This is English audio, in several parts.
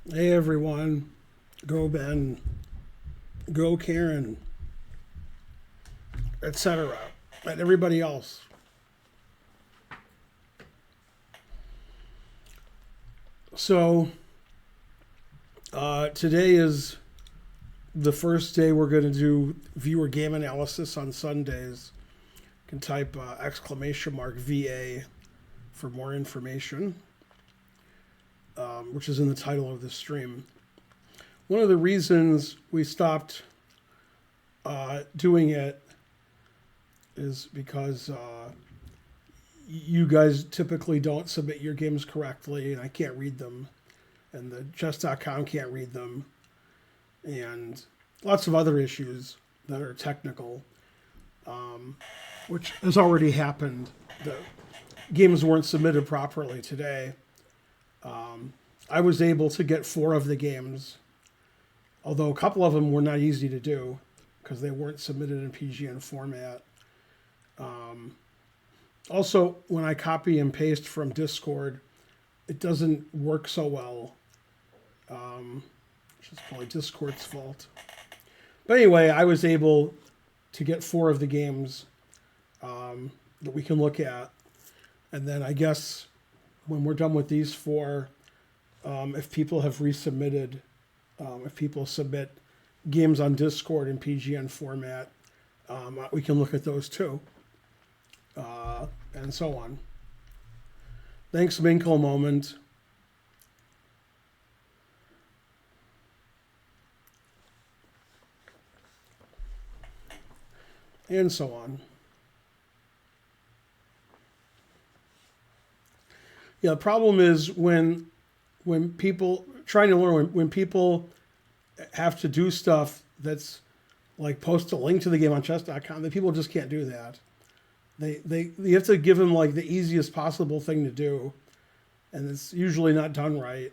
Hey everyone, go Ben, go Karen, etc. And everybody else. So today is the first day we're going to do viewer game analysis on Sundays. You can type exclamation mark VA for more information, which is in the title of the stream. One of the reasons we stopped doing it is because you guys typically don't submit your games correctly, and I can't read them, and the chess.com can't read them, and lots of other issues that are technical, which has already happened. The games weren't submitted properly today. I was able to get 4 of the games, although a couple of them were not easy to do because they weren't submitted in PGN format. Also, when I copy and paste from Discord, it doesn't work so well, which is probably Discord's fault. But anyway, I was able to get 4 of the games that we can look at. And then I guess when we're done with these 4, if people have resubmitted, if people submit games on Discord in PGN format, we can look at those too. And so on. Thanks, Minkle Moment. And so on. Yeah, the problem is when people trying to learn when people have to do stuff that's like post a link to the game on chess.com, that people just can't do that. You have to give them like the easiest possible thing to do, and it's usually not done right.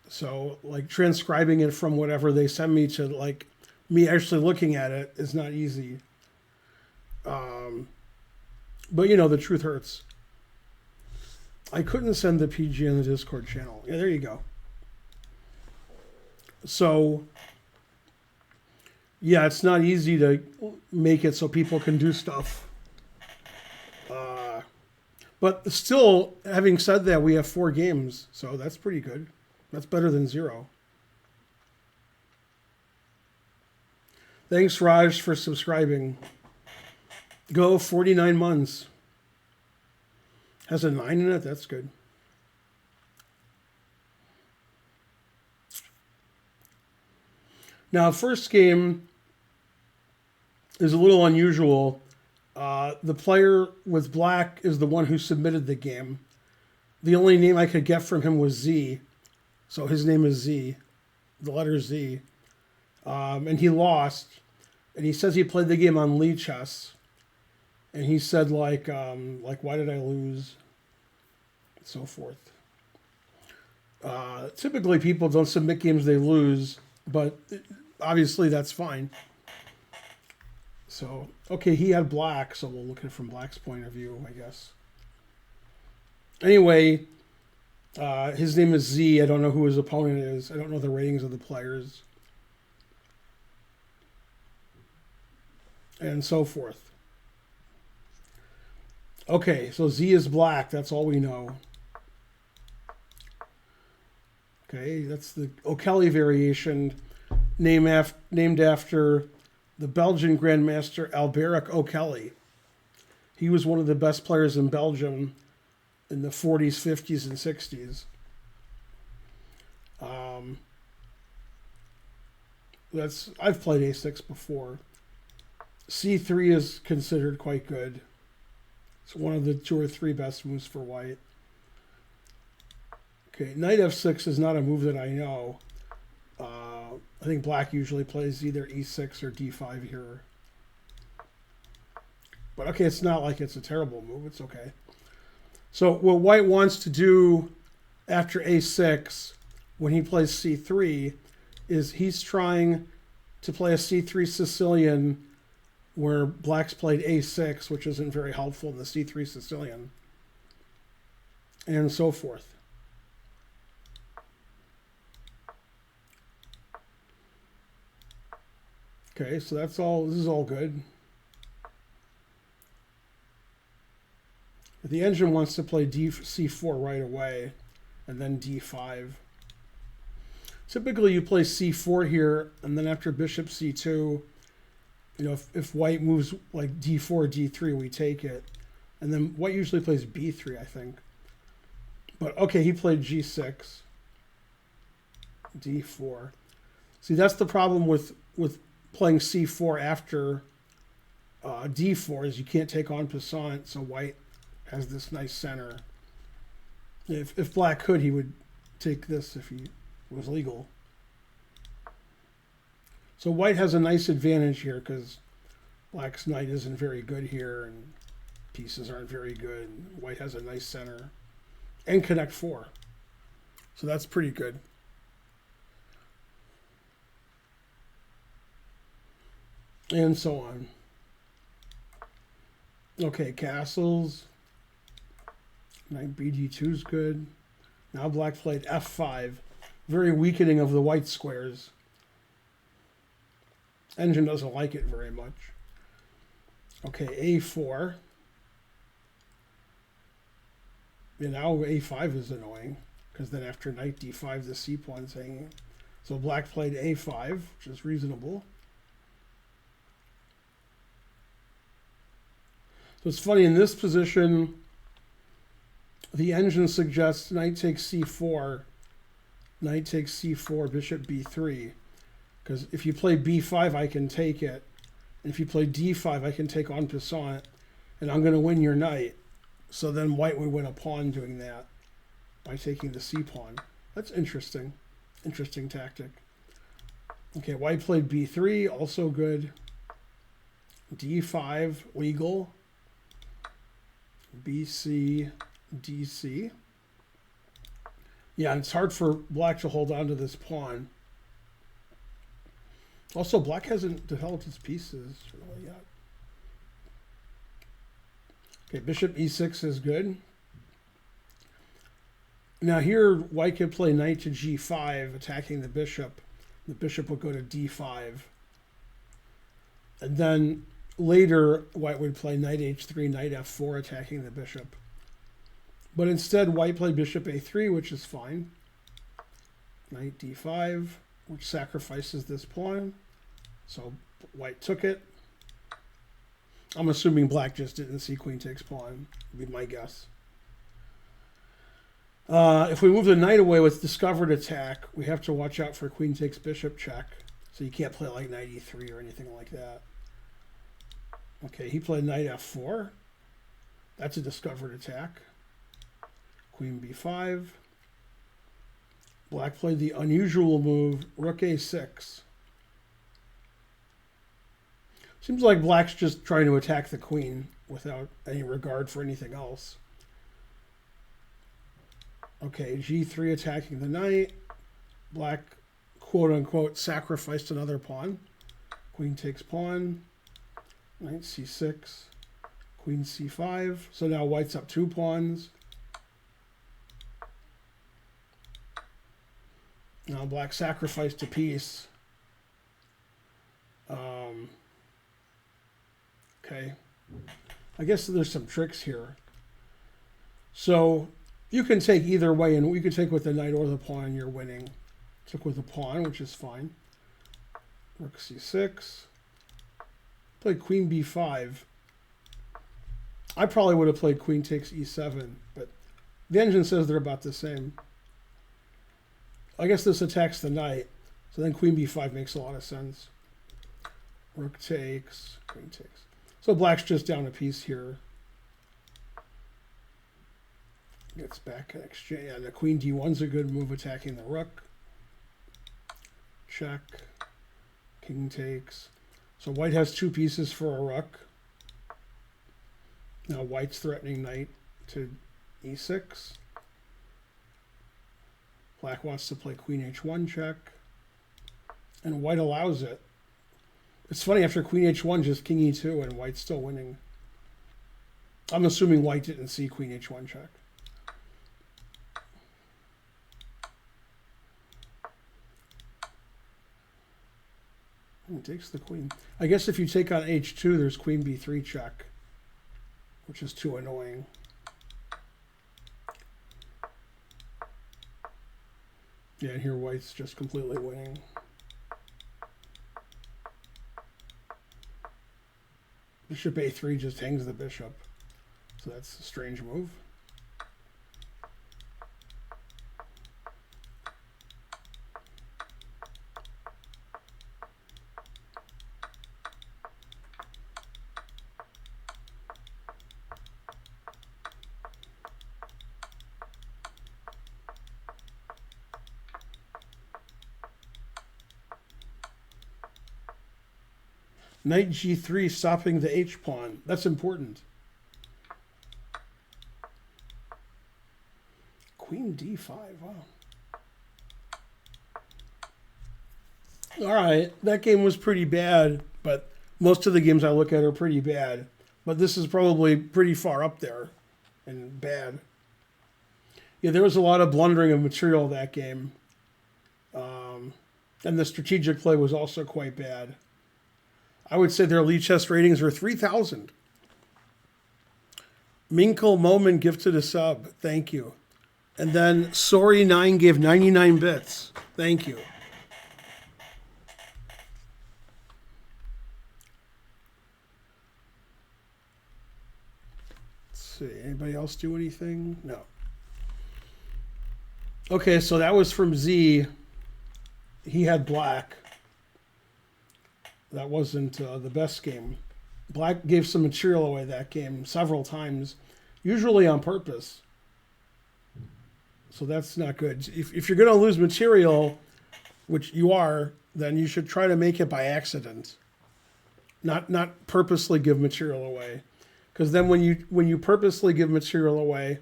So like transcribing it from whatever they send me to like me actually looking at it is not easy. But you know, the truth hurts. I couldn't send the PG in the Discord channel. Yeah, there you go. So yeah, it's not easy to make it so people can do stuff. But still, having said that, we have 4 games, so that's pretty good. That's better than 0. Thanks, Raj, for subscribing. Go 49 months. Has a 9 in it? That's good. Now, first game is a little unusual. The player with black is the one who submitted the game. The only name I could get from him was Z. So his name is Z, the letter Z. And he lost. And he says he played the game on Lichess. And he said, like, why did I lose? And so forth. Typically, people don't submit games they lose, but obviously that's fine. So, okay, he had black, so we'll look at it from black's point of view, I guess. Anyway, his name is Z. I don't know who his opponent is. I don't know the ratings of the players. And so forth. Okay, so Z is black. That's all we know. Okay, that's the O'Kelly variation named after the Belgian Grandmaster Alberic O'Kelly. He was one of the best players in Belgium in the 40s, 50s, and 60s. I've played A6 before. C3 is considered quite good. It's one of the 2 or 3 best moves for white. Okay, knight f6 is not a move that I know. I think black usually plays either e6 or d5 here. But okay, it's not like it's a terrible move. It's okay. So what white wants to do after a6 when he plays c3 is he's trying to play a c3 Sicilian where black's played a6, which isn't very helpful in the c3 Sicilian, and so forth. Okay, so that's all. This is all good. The engine wants to play C4 right away, and then D5. Typically, you play C4 here, and then after bishop C2, you know, if white moves like D4, D3, we take it. And then white usually plays B3, I think. But okay, he played G6, D4. See, that's the problem with playing C4 after D4 is you can't take on passant, so white has this nice center. If black could, he would take this if he was legal. So white has a nice advantage here because black's knight isn't very good here and pieces aren't very good. White has a nice center and connect 4. So that's pretty good. And so on. Okay, castles. Knight BD2 is good. Now black played F5. Very weakening of the white squares. Engine doesn't like it very much. Okay, A4. And now A5 is annoying because then after knight D5 the C pawn's hanging. So black played A5, which is reasonable. So it's funny, in this position, the engine suggests knight takes C4, knight takes C4, bishop B3. Because if you play B5, I can take it. And if you play D5, I can take en passant, and I'm going to win your knight. So then white would win a pawn doing that by taking the C pawn. That's interesting. Interesting tactic. Okay, white played B3, also good. D5, legal. BC, DC. Yeah, and it's hard for black to hold on to this pawn. Also, black hasn't developed his pieces really yet. Okay, bishop E6 is good. Now here, white could play knight to G5, attacking the bishop. The bishop would go to D5. And then later, white would play knight H3, knight F4, attacking the bishop. But instead, white played bishop A3, which is fine. Knight D5, which sacrifices this pawn. So white took it. I'm assuming black just didn't see queen takes pawn, would be my guess. If we move the knight away with discovered attack, we have to watch out for queen takes bishop check. So you can't play like knight E3 or anything like that. Okay, he played knight F4. That's a discovered attack. Queen B5. Black played the unusual move, rook A6. Seems like black's just trying to attack the queen without any regard for anything else. Okay, G3 attacking the knight. Black, quote-unquote, sacrificed another pawn. Queen takes pawn. Knight C6. Queen C5. So now white's up 2 pawns. Now black sacrificed a piece. Okay. I guess there's some tricks here. So you can take either way, and you can take with the knight or the pawn, and you're winning. Took with the pawn, which is fine. Rook C6. Played queen B5. I probably would have played queen takes E7, but the engine says they're about the same. I guess this attacks the knight, so then queen B5 makes a lot of sense. Rook takes, queen takes. So black's just down a piece here. Gets back in exchange. Yeah, the queen D1's a good move, attacking the rook. Check. King takes. So white has 2 pieces for a rook. Now white's threatening knight to E6. Black wants to play queen H1 check. And white allows it. It's funny, after queen H1, just king E2, and white's still winning. I'm assuming white didn't see queen H1 check. He takes the queen. I guess if you take on h2, there's queen b3 check, which is too annoying. Yeah, and here white's just completely winning. Bishop a3 just hangs the bishop. So that's a strange move. Knight g3, stopping the h-pawn. That's important. Queen d5, wow. All right, that game was pretty bad, but most of the games I look at are pretty bad. But this is probably pretty far up there and bad. Yeah, there was a lot of blundering of material that game. And the strategic play was also quite bad. I would say their Lichess ratings are 3,000. Minkle Moment gifted a sub. Thank you. And then Sorry9 gave 99 bits. Thank you. Let's see. Anybody else do anything? No. Okay, so that was from Z. He had black. That wasn't the best game. Black gave some material away that game several times, usually on purpose. So that's not good. If you're going to lose material, which you are, then you should try to make it by accident. Not purposely give material away. Because then when you purposely give material away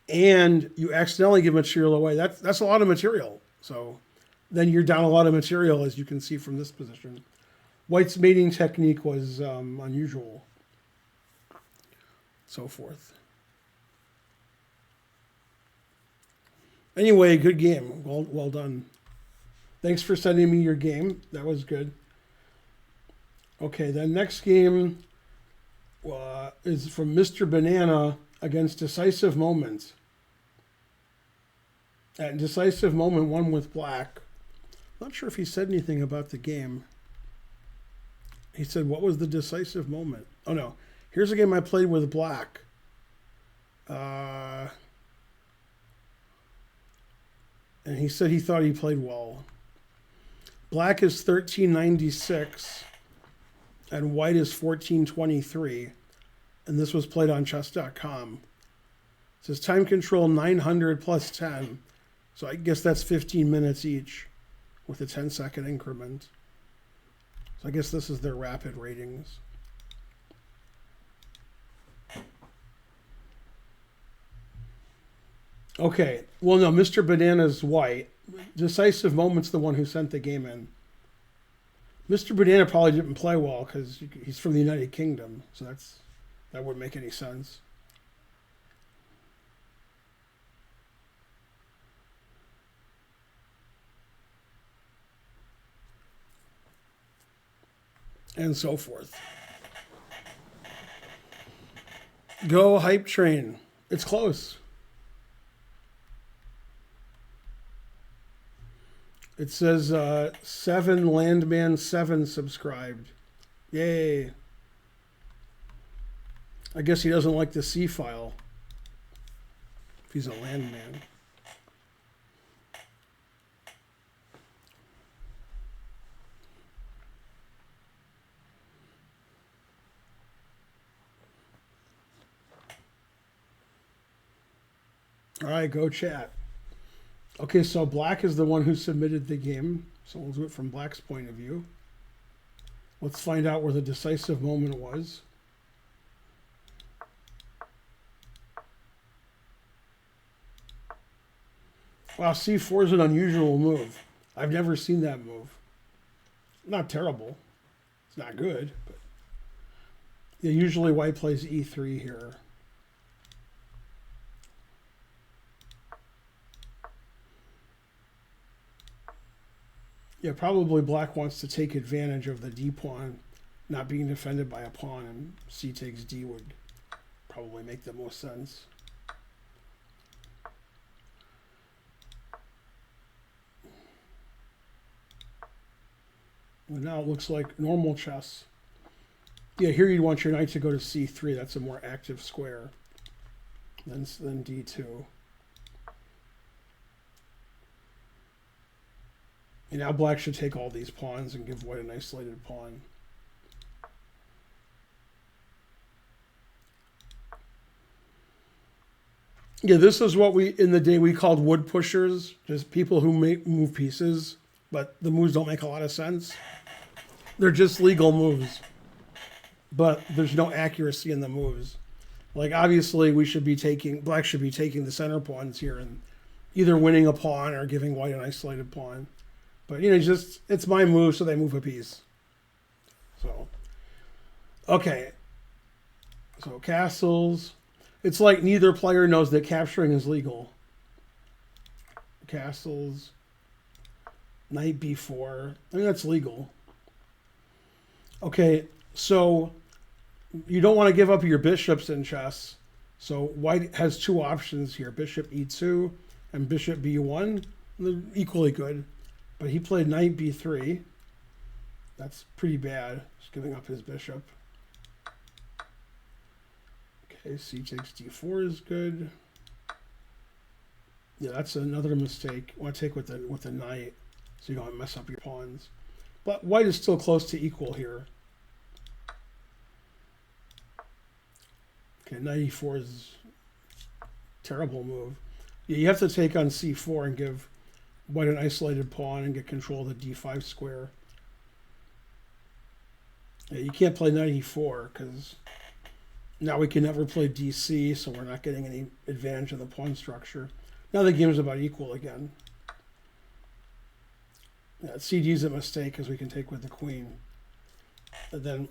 and you accidentally give material away, that's a lot of material. So then you're down a lot of material, as you can see from this position. White's mating technique was unusual. So forth. Anyway, good game. Well done. Thanks for sending me your game. That was good. Okay, the next game is from Mr. Banana against Decisive Moment. And Decisive Moment won with black. Not sure if he said anything about the game. He said, what was the decisive moment? Oh, no. Here's a game I played with black. And he said he thought he played well. Black is 1396 and white is 1423. And this was played on chess.com. It says time control 900 plus 10. So I guess that's 15 minutes each with a 10-second increment. So I guess this is their rapid ratings. Okay. Well, no, Mr. Banana's white. Decisive Moment's the one who sent the game in. Mr. Banana probably didn't play well because he's from the United Kingdom. So that wouldn't make any sense. And so forth. Go Hype Train. It's close. It says 7 Landman 7 subscribed. Yay. I guess he doesn't like the C file. If he's a landman. All right, go chat. Okay, so black is the one who submitted the game. So we'll do it from black's point of view. Let's find out where the decisive moment was. Wow, C4 is an unusual move. I've never seen that move. Not terrible. It's not good, but yeah, usually white plays E3 here. Yeah, probably black wants to take advantage of the D pawn not being defended by a pawn, and C takes D would probably make the most sense. And now it looks like normal chess. Yeah, here you'd want your knight to go to C3. That's a more active square than D2. And now black should take all these pawns and give white an isolated pawn. Yeah, this is what we, in the day, we called wood pushers. Just people who move pieces, but the moves don't make a lot of sense. They're just legal moves, but there's no accuracy in the moves. Like, obviously, black should be taking the center pawns here and either winning a pawn or giving white an isolated pawn. But, it's my move, so they move a piece. So, okay. So, castles. It's like neither player knows that capturing is legal. Castles. Knight b4. I mean, that's legal. Okay, so you don't want to give up your bishops in chess. So white has two options here, bishop e2 and bishop b1. They're equally good. But he played knight b3. That's pretty bad, just giving up his bishop. Okay, c takes d4 is good. Yeah, that's another mistake. You want to take with the knight so you don't mess up your pawns. But white is still close to equal here. Okay, knight e4 is a terrible move. Yeah, you have to take on c4 and give white an isolated pawn and get control of the d5 square. Yeah, you can't play knight e4 because now we can never play dc, so we're not getting any advantage of the pawn structure. Now the game is about equal again. Yeah, cd is a mistake because we can take with the queen. And then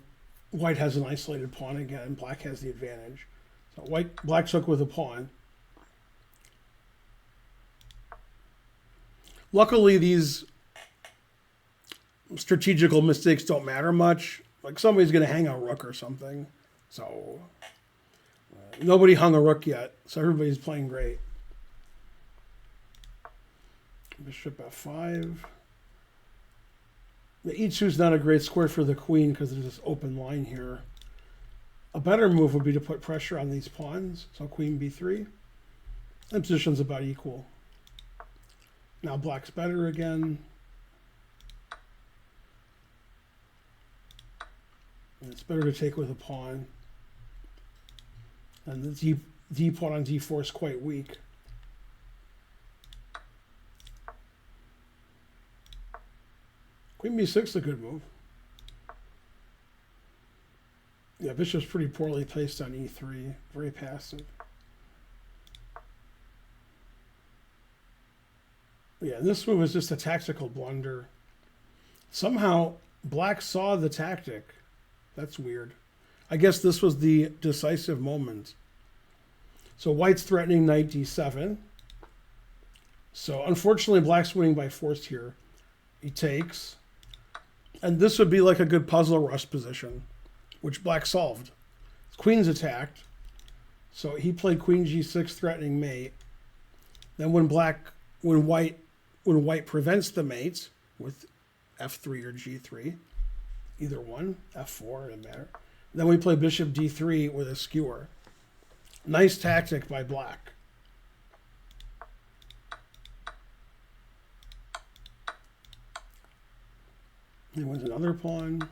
white has an isolated pawn again, and black has the advantage. So black took with a pawn. Luckily, these strategical mistakes don't matter much. Like somebody's going to hang a rook or something. So nobody hung a rook yet, so everybody's playing great. Bishop f5. The e2 is not a great square for the queen because there's this open line here. A better move would be to put pressure on these pawns. So queen b3. The position's about equal. Now black's better again. And it's better to take with a pawn. And the d pawn on d4 is quite weak. Queen b6 is a good move. Yeah, bishop's pretty poorly placed on e3. Very passive. Yeah, and this move is just a tactical blunder. Somehow, black saw the tactic. That's weird. I guess this was the decisive moment. So white's threatening knight d7. So unfortunately, black's winning by force here. He takes. And this would be like a good puzzle rush position, which black solved. Queen's attacked. So he played queen g6 threatening mate. Then when white prevents the mate with f3 or g3, either one, f4, it doesn't matter. Then we play bishop d3 with a skewer. Nice tactic by black. He wins another pawn.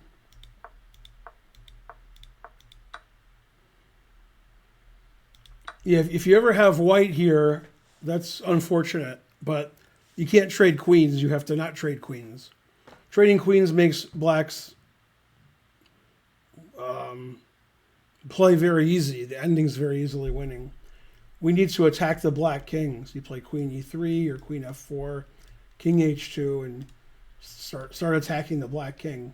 Yeah, if you ever have white here, that's unfortunate, but you can't trade queens. You have to not trade queens. Trading queens makes black's play very easy. The ending's very easily winning. We need to attack the black kings. You play queen e3 or queen f4, king h2, and start attacking the black king.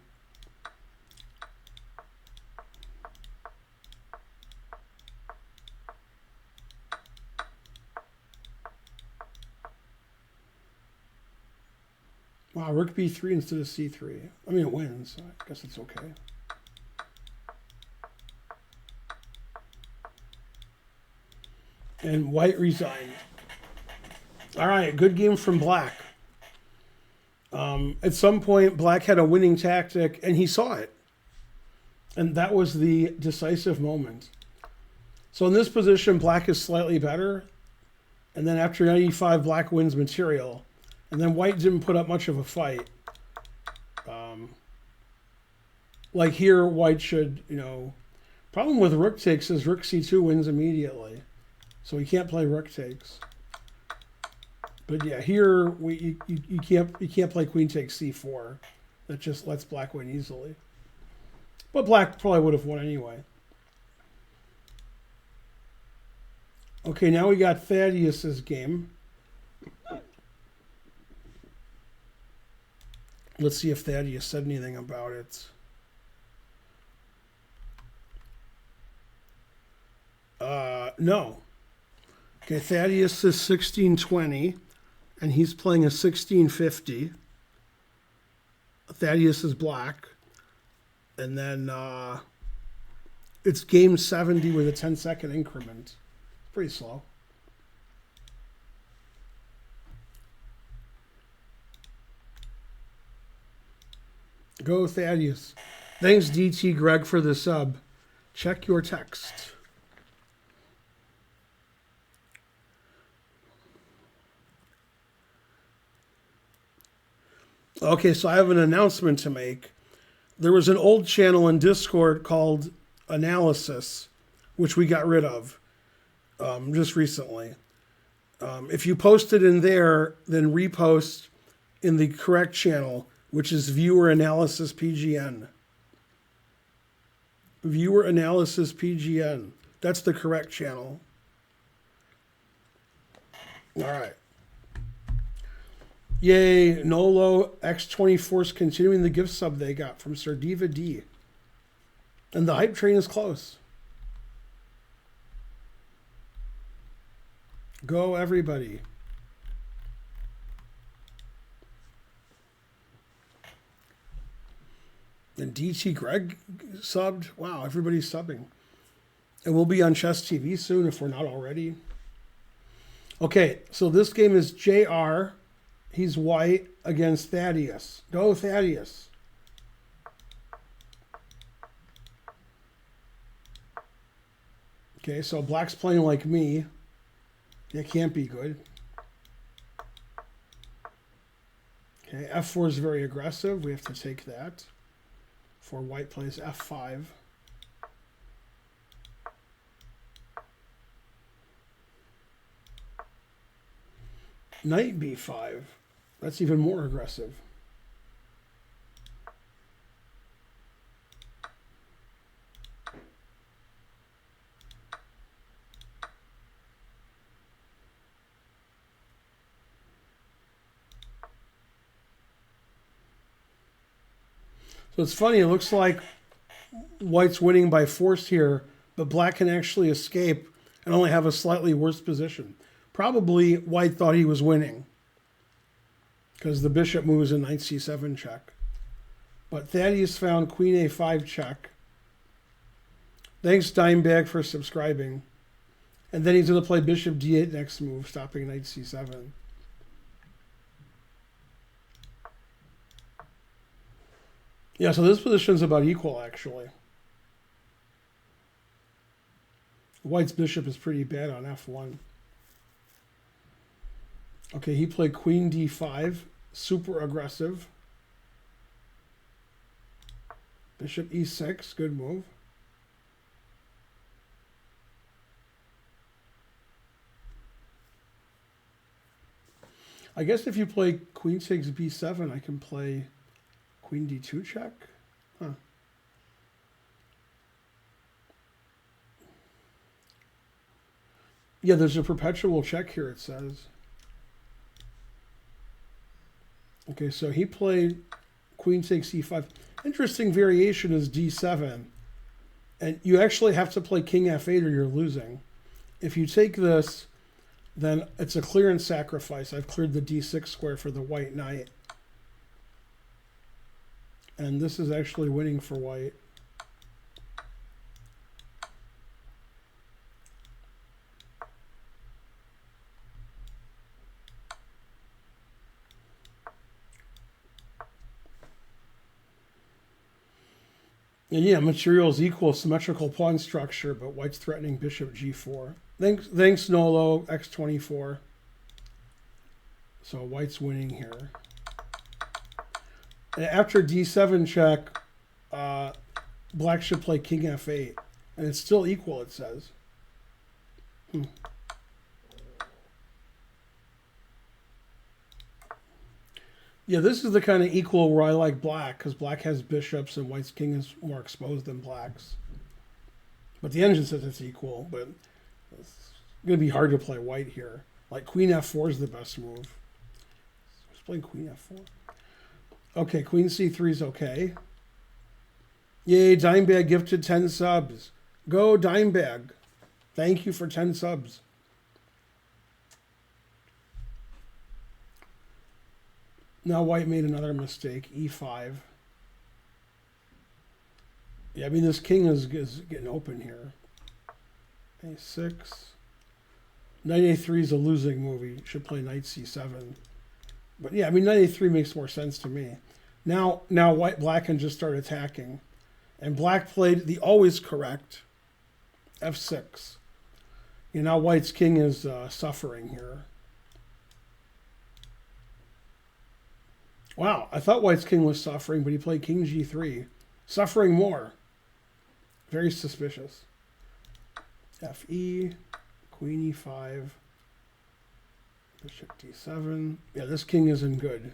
Wow, rook b3 instead of c3. I mean, it wins. So I guess it's okay. And white resigned. All right, good game from black. At some point, black had a winning tactic, and he saw it. And that was the decisive moment. So in this position, black is slightly better. And then after knight e5, black wins material. And then white didn't put up much of a fight. Like here, white should, problem with rook takes is rook c2 wins immediately. So he can't play rook takes. But yeah, here you can't play queen takes c4. That just lets black win easily. But black probably would have won anyway. Okay, now we got Thaddeus's game. Let's see if Thaddeus said anything about it. No. Okay, Thaddeus is 1620, and he's playing a 1650. Thaddeus is black. And then it's game 70 with a 10-second increment. Pretty slow. Go Thaddeus. Thanks DT Greg for the sub. Check your text. Okay, so I have an announcement to make. There was an old channel in Discord called Analysis, which we got rid of just recently. If you post it in there, then repost in the correct channel, which is Viewer Analysis PGN. Viewer Analysis PGN. That's the correct channel. All right. Yay, Nolo X24's continuing the gift sub they got from Sir Diva D. And the hype train is close. Go everybody. And DT Greg subbed. Wow, everybody's subbing. And we'll be on Chess TV soon if we're not already. Okay, so this game is JR. He's white against Thaddeus. Go Thaddeus. Okay, so black's playing like me. That can't be good. Okay, f4 is very aggressive. We have to take that. For white plays f5. Knight b5. That's even more aggressive. So it's funny, it looks like white's winning by force here, but black can actually escape and only have a slightly worse position. Probably white thought he was winning because the bishop moves in knight c7 check. But Thaddeus found queen a5 check. Thanks, Dimebag, for subscribing. And then he's going to play bishop d8 next move, stopping knight c7. Yeah, so this position's about equal, actually. White's bishop is pretty bad on f1. Okay, he played queen d5, super aggressive. Bishop e6, good move. I guess if you play queen takes b7, I can play queen d2 check. Huh. Yeah, there's a perpetual check here, it says. Okay, so he played queen takes e5. Interesting variation is d7. And you actually have to play king f8 or you're losing. If you take this, then it's a clearance sacrifice. I've cleared the d6 square for the white knight. And this is actually winning for white. And yeah, materials equal symmetrical pawn structure, but white's threatening bishop g4. Thanks Nolo, x24. So white's winning here. And after d7 check, black should play king f8. And it's still equal, it says. Yeah, this is the kind of equal where I like black, because black has bishops and white's king is more exposed than black's. But the engine says it's equal, but it's going to be hard to play white here. Like queen f4 is the best move. Let's play queen f4. Okay, queen c3 is okay. Yay, Dimebag gifted 10 subs. Go, Dimebag. Thank you for 10 subs. Now white made another mistake, e5. Yeah, I mean, this king is getting open here. a6. Knight a3 is a losing move. He should play knight c7. But yeah, I mean, knight a3 makes more sense to me. Now black can just start attacking. And black played the always correct f6. You know, now white's king is suffering here. Wow, I thought white's king was suffering, but he played king g3. Suffering more. Very suspicious. Fe, queen e5, bishop d7. Yeah, this king isn't good.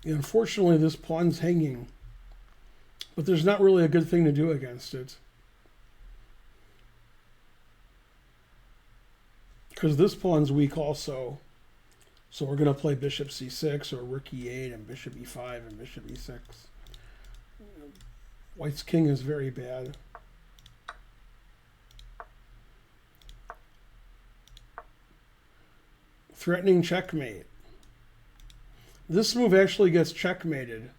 Unfortunately, this pawn's hanging, but there's not really a good thing to do against it. Because this pawn's weak also. So we're going to play bishop c6 or rook e8 and bishop e5 and bishop e6. White's king is very bad. Threatening checkmate. This move actually gets checkmated.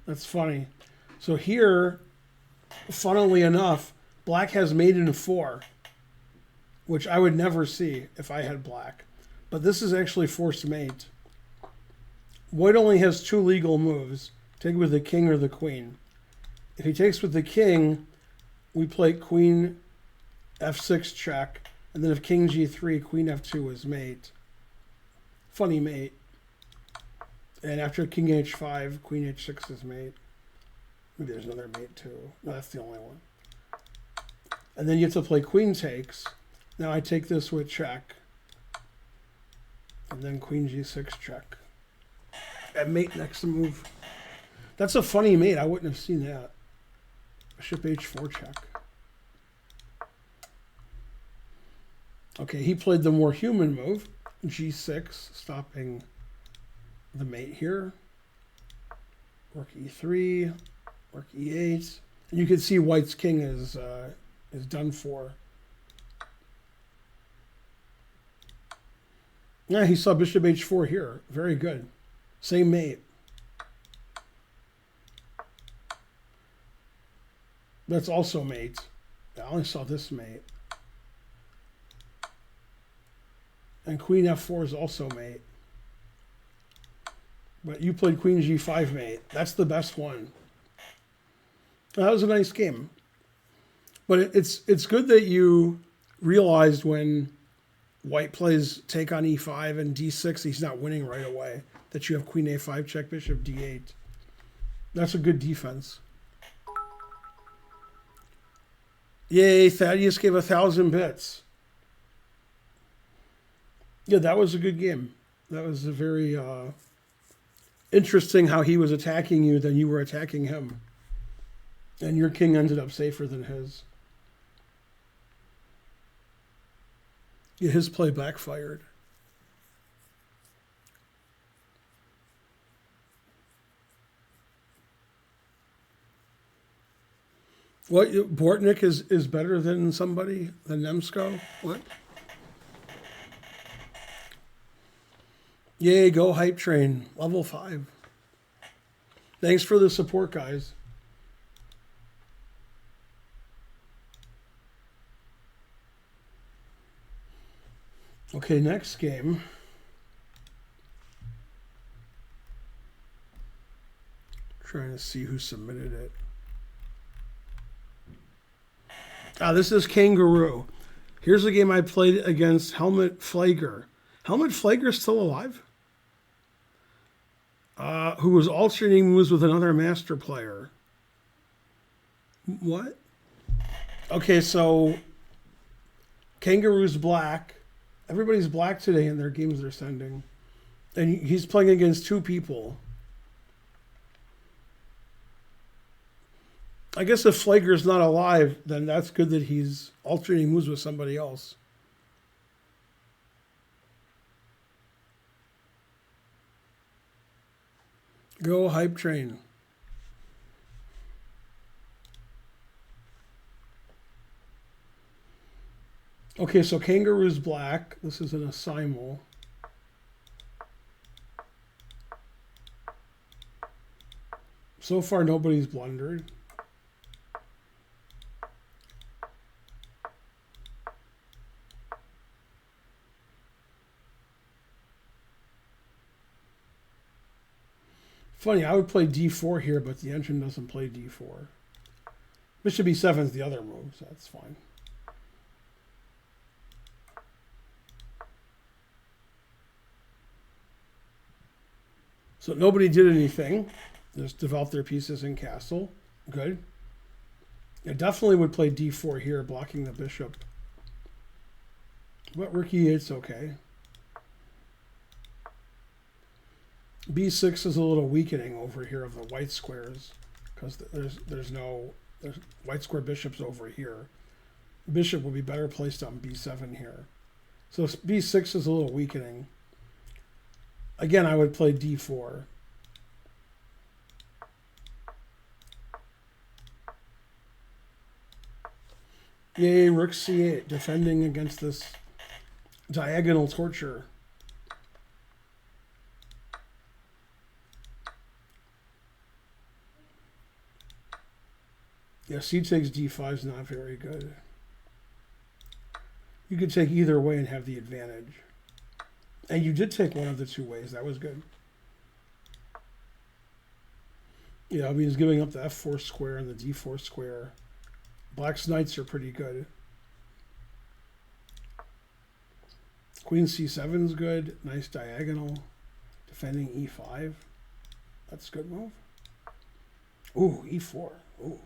That's funny. So here, funnily enough, black has mate in 4, which I would never see if I had black. But this is actually forced mate. White only has 2 legal moves. Take with the king or the queen. If he takes with the king, we play queen f6 check. And then if king g3, queen f2 is mate. Funny mate. And after king h5, queen h6 is mate. Maybe there's another mate too. No, that's the only one. And then you have to play queen takes. Now I take this with check. And then queen g6 check. And mate next move. That's a funny mate. I wouldn't have seen that. Bishop h4 check. Okay, he played the more human move. g6, stopping the mate here. Rook e3, rook e8. And you can see white's king is done for. Yeah, he saw bishop h4 here. Very good. Same mate. That's also mate. I only saw this mate. And queen f4 is also mate. But you played queen g5 mate. That's the best one. That was a nice game. But it's good that you realized when white plays take on e5 and d6, he's not winning right away. That you have queen a5 check, bishop d8. That's a good defense. Yay, Thaddeus gave 1,000 bits. Yeah, that was a good game. That was a very interesting how he was attacking you, then you were attacking him. And your king ended up safer than his. Yeah, his play backfired. What, Bortnik is better than somebody, than Nemsko? What? Yay, go hype train. Level 5. Thanks for the support, guys. Okay, next game. Trying to see who submitted it. This is Kangaroo. Here's a game I played against Helmut Flager. Helmut Flager's still alive? Who was alternating moves with another master player. What? Okay, so Kangaroo's black. Everybody's black today in their games they're sending. And he's playing against 2 people. I guess if Flager's not alive, then that's good that he's alternating moves with somebody else. Go hype train. Okay, so Kangaroo's black. This is an Asimul. So far, nobody's blundered. Funny, I would play d4 here, but the engine doesn't play d4. Bishop e7 is the other move, so that's fine. So nobody did anything. Just developed their pieces in castle. Good. I definitely would play d4 here, blocking the bishop. But rook e8's okay. b6 is a little weakening over here of the white squares because there's white square bishops over here. Bishop would be better placed on b7 here. So b6 is a little weakening. Again, I would play d4. Yay, rook c8, defending against this diagonal torture. Yeah, c takes d5 is not very good. You could take either way and have the advantage. And you did take one of the 2 ways. That was good. Yeah, I mean, he's giving up the f4 square and the d4 square. Black's knights are pretty good. Queen c7 is good. Nice diagonal. Defending e5. That's a good move. Ooh, e4. Ooh.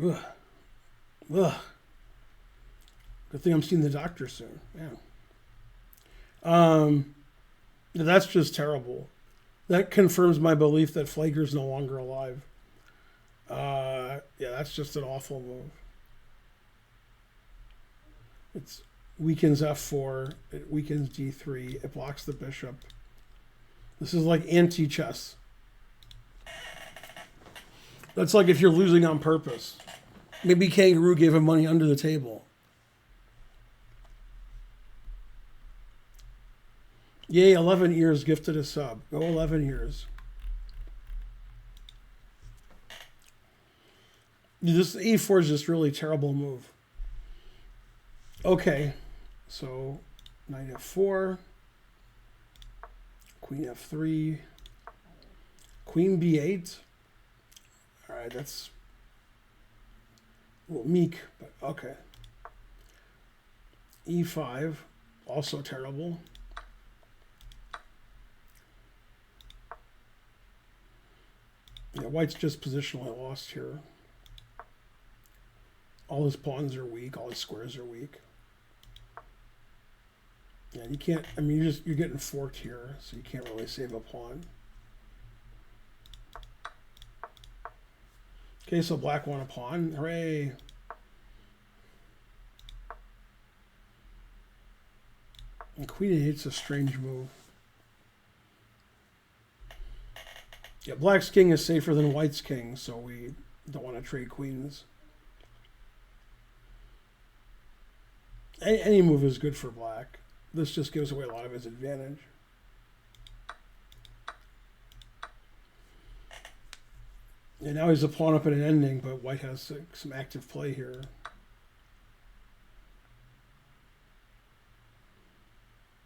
Ugh. Ugh. Good thing I'm seeing the doctor soon. Yeah. That's just terrible. That confirms my belief that Flager's no longer alive. Yeah, that's just an awful move. It weakens f4. It weakens d3. It blocks the bishop. This is like anti-chess. That's like if you're losing on purpose. Maybe Kangaroo gave him money under the table. Yay, 11 years gifted a sub. Go 11 years. This e4 is just really terrible move. Okay, so knight f4, queen f3, queen b8. All right, that's a little meek, but okay. e5, also terrible. Yeah, white's just positionally lost here. All his pawns are weak. All his squares are weak. Yeah, you can't. I mean, you're getting forked here, so you can't really save a pawn. Okay, so black won a pawn. Hooray! And queen e8's a strange move. Yeah, black's king is safer than white's king, so we don't want to trade queens. Any move is good for black. This just gives away a lot of his advantage. And now he's a pawn up at an ending, but white has some active play here.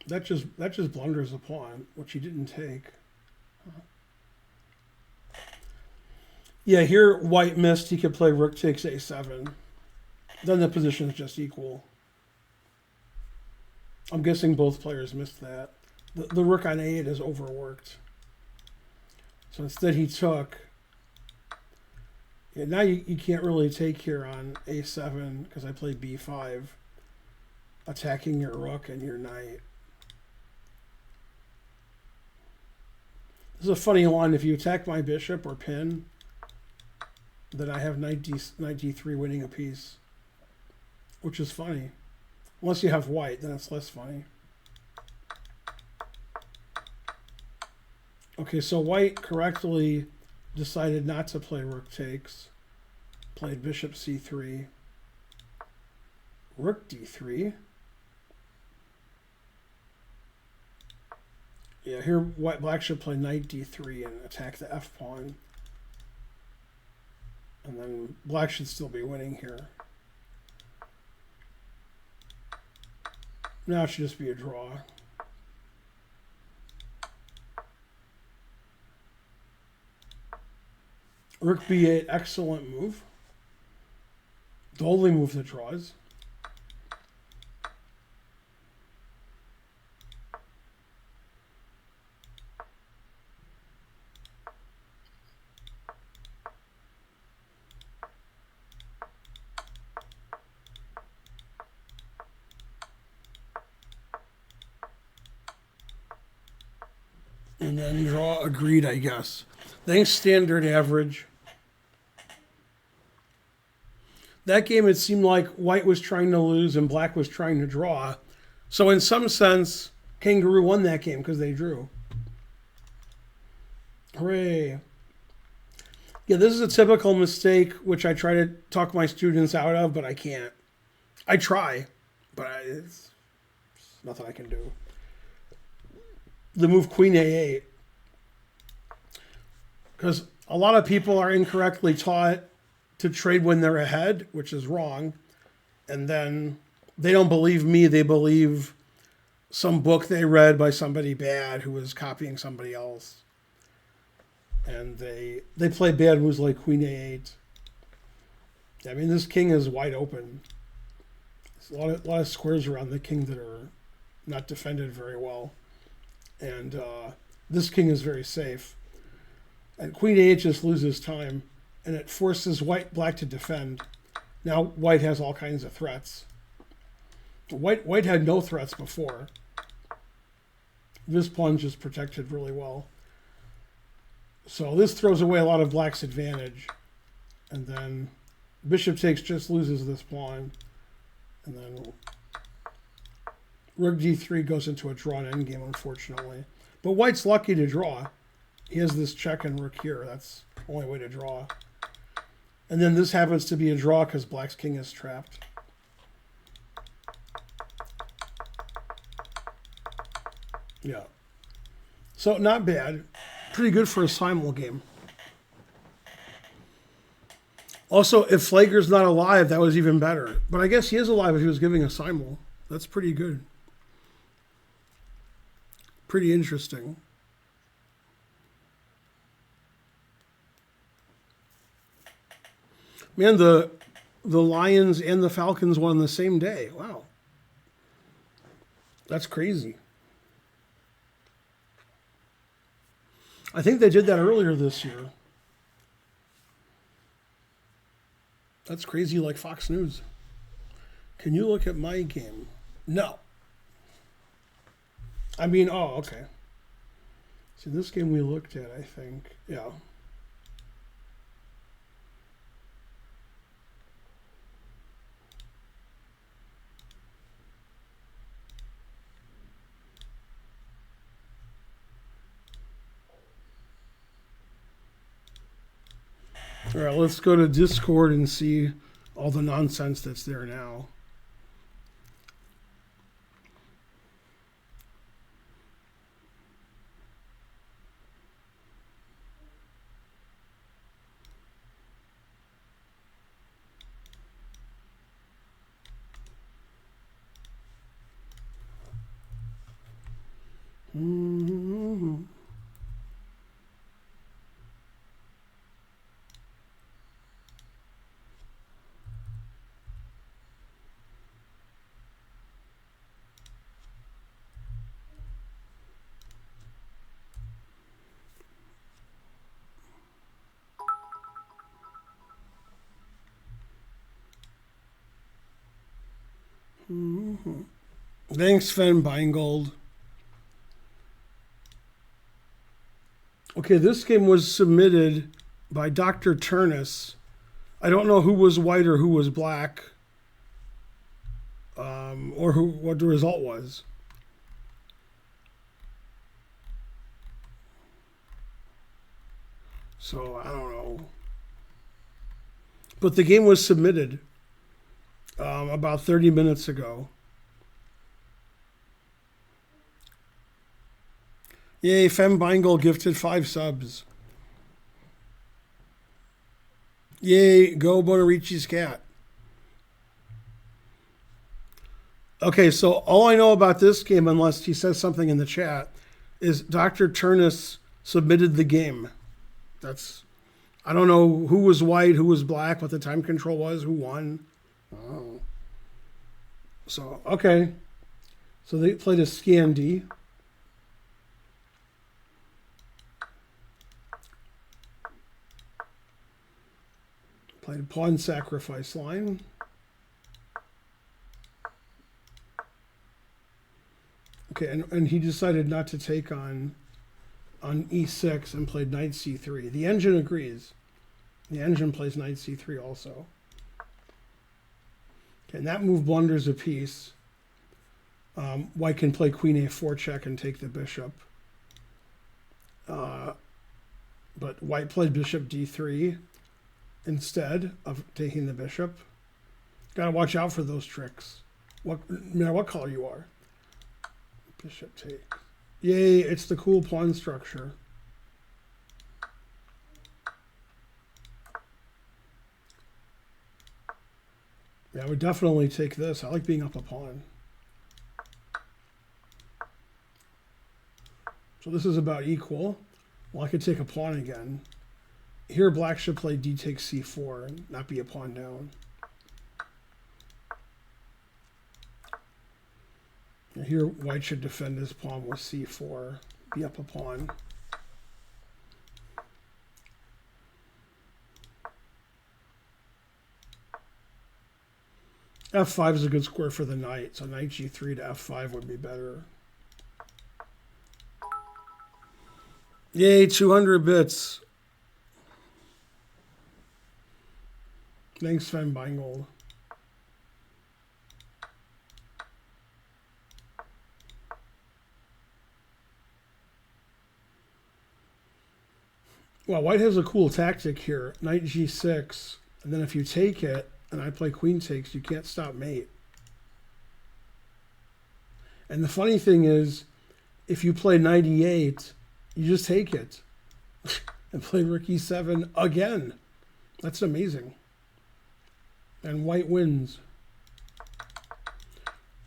That just blunders a pawn, which he didn't take. Yeah, here white missed. He could play rook takes a7. Then the position is just equal. I'm guessing both players missed that. The rook on a8 is overworked. So instead he took. Yeah, now you can't really take here on a7 because I played b5, attacking your rook and your knight. This is a funny line. If you attack my bishop or pin, then I have knight d3 winning a piece, which is funny. Unless you have white, then it's less funny. Okay, so white correctly decided not to play rook takes. Played bishop c3. Rook d3. Yeah, here black should play knight d3 and attack the f pawn. And then black should still be winning here. Now it should just be a draw. Rook b8, excellent move. The only move that draws. And then draw agreed, I guess. Thanks, standard average. That game, it seemed like white was trying to lose and black was trying to draw. So in some sense, Kangaroo won that game because they drew. Hooray. Yeah, this is a typical mistake, which I try to talk my students out of, but I can't. I try, but it's nothing I can do. The move queen a8. Because a lot of people are incorrectly taught to trade when they're ahead, which is wrong. And then they don't believe me. They believe some book they read by somebody bad who was copying somebody else. And they play bad moves like queen a8. I mean, this king is wide open. There's a lot of squares around the king that are not defended very well. And this king is very safe. And queen a8 just loses time. And it forces black to defend. Now white has all kinds of threats. White had no threats before. This pawn just protected really well. So this throws away a lot of black's advantage. And then bishop takes just loses this pawn. And then rook d3 goes into a drawn endgame, unfortunately. But white's lucky to draw. He has this check and rook here. That's the only way to draw. And then this happens to be a draw because black's king is trapped. Yeah. So not bad. Pretty good for a simul game. Also, if Flager's not alive, that was even better. But I guess he is alive if he was giving a simul. That's pretty good. Pretty interesting. Man, the Lions and the Falcons won the same day. Wow. That's crazy. I think they did that earlier this year. That's crazy like Fox News. Can you look at my game? No. I mean, oh, okay. See, this game we looked at, I think. Yeah. All right, let's go to Discord and see all the nonsense that's there now. Mm-hmm. Mm-hmm. Thanks, Sven Beingold. Okay, this game was submitted by Dr. Turnus. I don't know who was white or who was black, or what the result was. So I don't know. But the game was submitted about 30 minutes ago. Yay, Fem Beingold gifted 5 subs. Yay, go Bonarici's cat. Okay, so all I know about this game, unless he says something in the chat, is Dr. Turnus submitted the game. I don't know who was white, who was black, what the time control was, who won. Oh. So, okay. So they played a Scandi. Played a pawn sacrifice line. Okay, and he decided not to take on e6 and played knight c3. The engine agrees. The engine plays knight c3 also. Okay, and that move blunders a piece. White can play queen a4 check and take the bishop. But white played bishop d3 instead of taking the bishop. Got to watch out for those tricks. No matter what color you are. Bishop takes. Yay, it's the cool pawn structure. Yeah, I would definitely take this. I like being up a pawn. So this is about equal. Well, I could take a pawn again. Here, black should play d takes c4 and not be a pawn down. Here, white should defend his pawn with c4, be up a pawn. f5 is a good square for the knight, so knight g3 to f5 would be better. Yay, 200 bits. Thanks, Sven Beingold. Well, white has a cool tactic here. Knight g6, and then if you take it, and I play queen takes, you can't stop mate. And the funny thing is, if you play knight e8, you just take it and play rook e7 again. That's amazing. And white wins.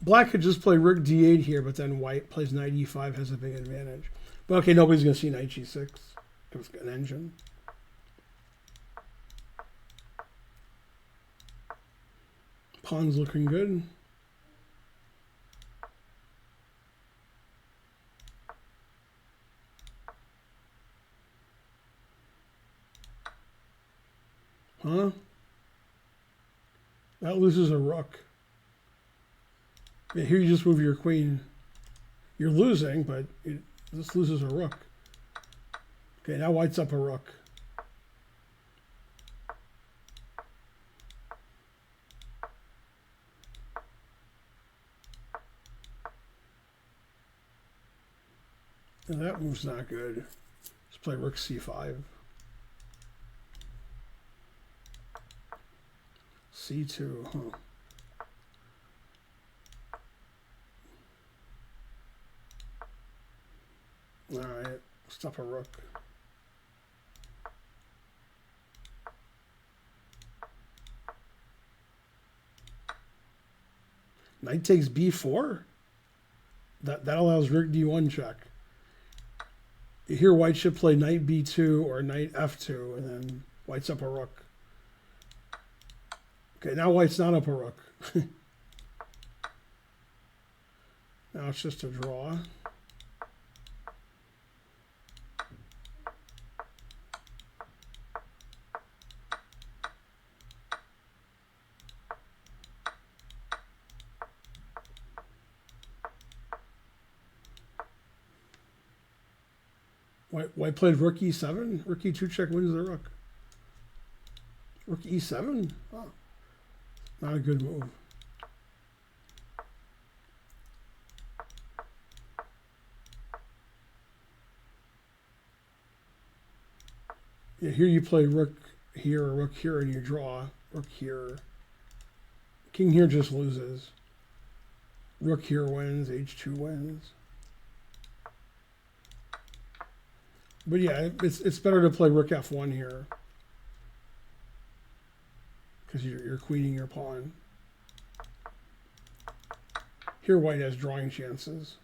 Black could just play rook d8 here, but then white plays knight e5, has a big advantage. But okay, nobody's going to see knight g6. It was an engine. Pawn's looking good. Huh? That loses a rook. Yeah, here you just move your queen. You're losing, but this loses a rook. Okay, now white's up a rook. And that move's not good. Let's play rook c5. C2, huh. All right, stop a rook. Knight takes b4. That allows rook d1 check. Here, white should play knight b2 or knight f2, and then white's up a rook. Okay, now white's not up a rook. Now it's just a draw. White played rook e7. Rook e2 check wins the rook. Rook e7? Oh, not a good move. Yeah, here you play rook here or rook here and you draw. Rook here. King here just loses. Rook here wins. H2 wins. But yeah, it's better to play rook f1 here. Because you're queening your pawn. Here white has drawing chances.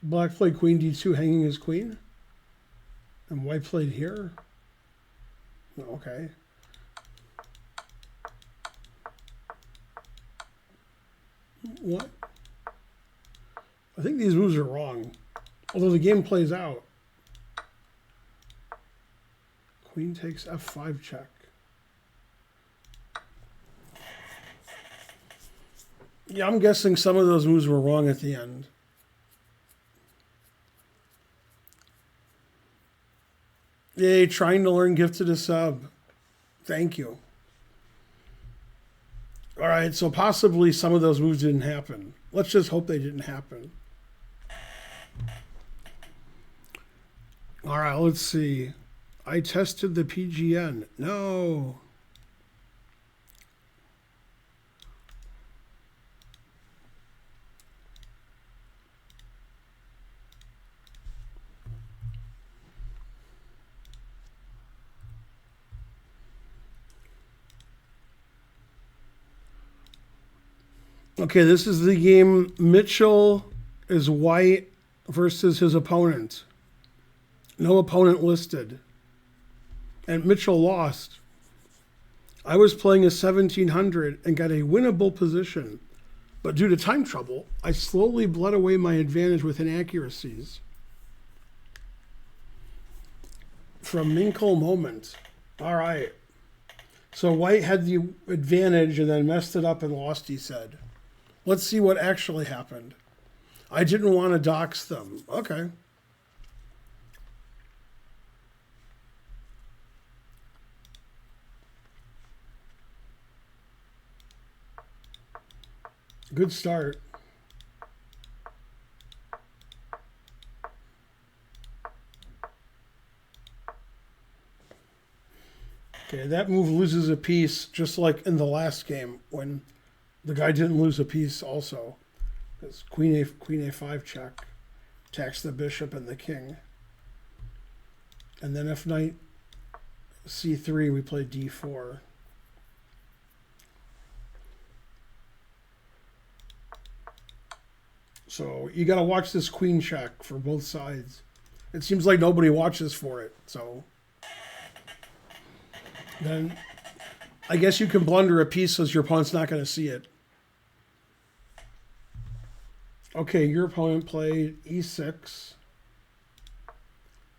Black played queen d2, hanging his queen. And white played here. Okay. What? I think these moves are wrong. Although the game plays out. Queen takes f5 check. Yeah, I'm guessing some of those moves were wrong at the end. Yay, trying to learn gifted a sub. Thank you. All right, so possibly some of those moves didn't happen. Let's just hope they didn't happen. All right, let's see. I tested the PGN. No. Okay, this is the game. Mitchell is white versus his opponent. No opponent listed. And Mitchell lost. I was playing a 1700 and got a winnable position. But due to time trouble, I slowly bled away my advantage with inaccuracies. From Minkle Moment. All right. So white had the advantage and then messed it up and lost, he said. Let's see what actually happened. I didn't want to dox them. Okay. Good start. Okay, that move loses a piece, just like in the last game when the guy didn't lose a piece also. It's queen a5 check. Attacks the bishop and the king. And then if knight c3, we play d4. So you got to watch this queen check for both sides. It seems like nobody watches for it. So then I guess you can blunder a piece so your opponent's not going to see it. Okay, your opponent played e6,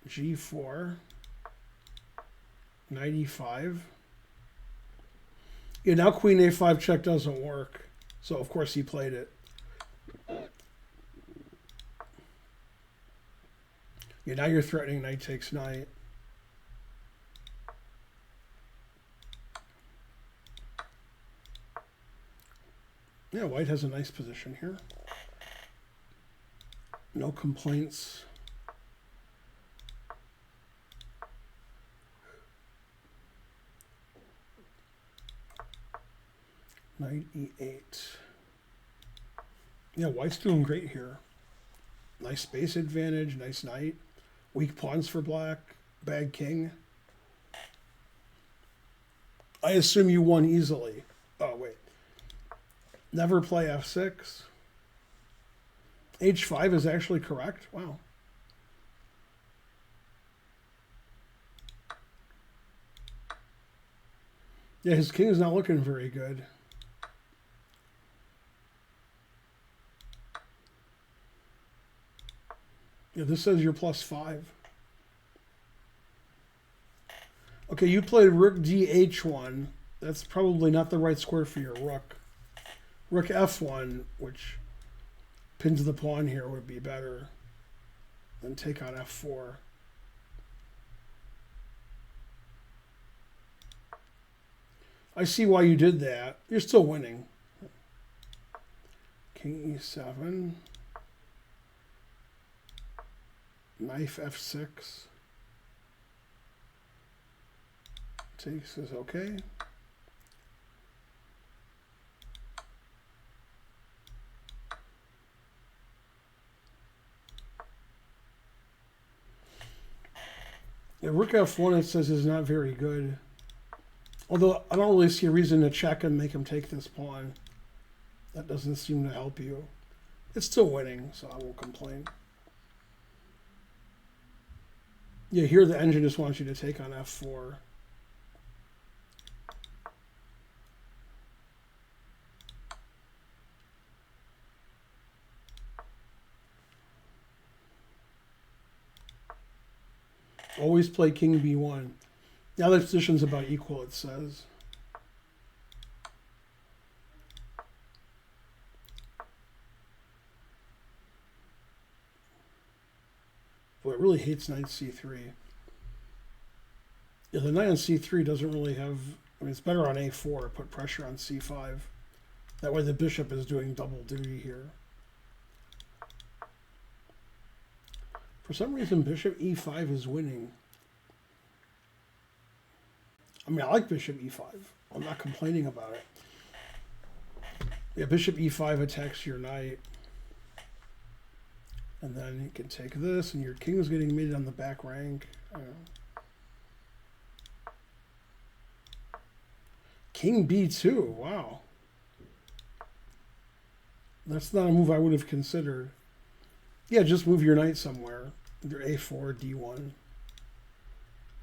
g4, knight e5. Yeah, now queen a5 check doesn't work. So, of course, he played it. Yeah, now you're threatening knight takes knight. Yeah, white has a nice position here. No complaints. Knight e8. Yeah, white's doing great here. Nice space advantage, nice knight. Weak pawns for black. Bad king. I assume you won easily. Oh, wait. Never play f6. h5 is actually correct. Wow. Yeah, his king is not looking very good. Yeah, this says you're +5. Okay, you played rook dh1. That's probably not the right square for your rook. Rook f1, which pins the pawn here, would be better than take on f4. I see why you did that. You're still winning. King e7. Knife f6. Takes is okay. Yeah, rook f1 it says is not very good. Although I don't really see a reason to check and make him take this pawn. That doesn't seem to help you. It's still winning, so I won't complain. Yeah, here the engine just wants you to take on f4. Always play king b1. Now the position's about equal, it says. Boy, it really hates knight c3. Yeah, the knight on c3 doesn't really have... I mean, it's better on a4, put pressure on c5. That way the bishop is doing double duty here. For some reason, bishop e5 is winning. I mean, I like bishop e5. I'm not complaining about it. Yeah, bishop e5 attacks your knight. And then you can take this, and your king is getting mated on the back rank. King b2, wow. That's not a move I would have considered. Yeah, just move your knight somewhere. Your a4, d1.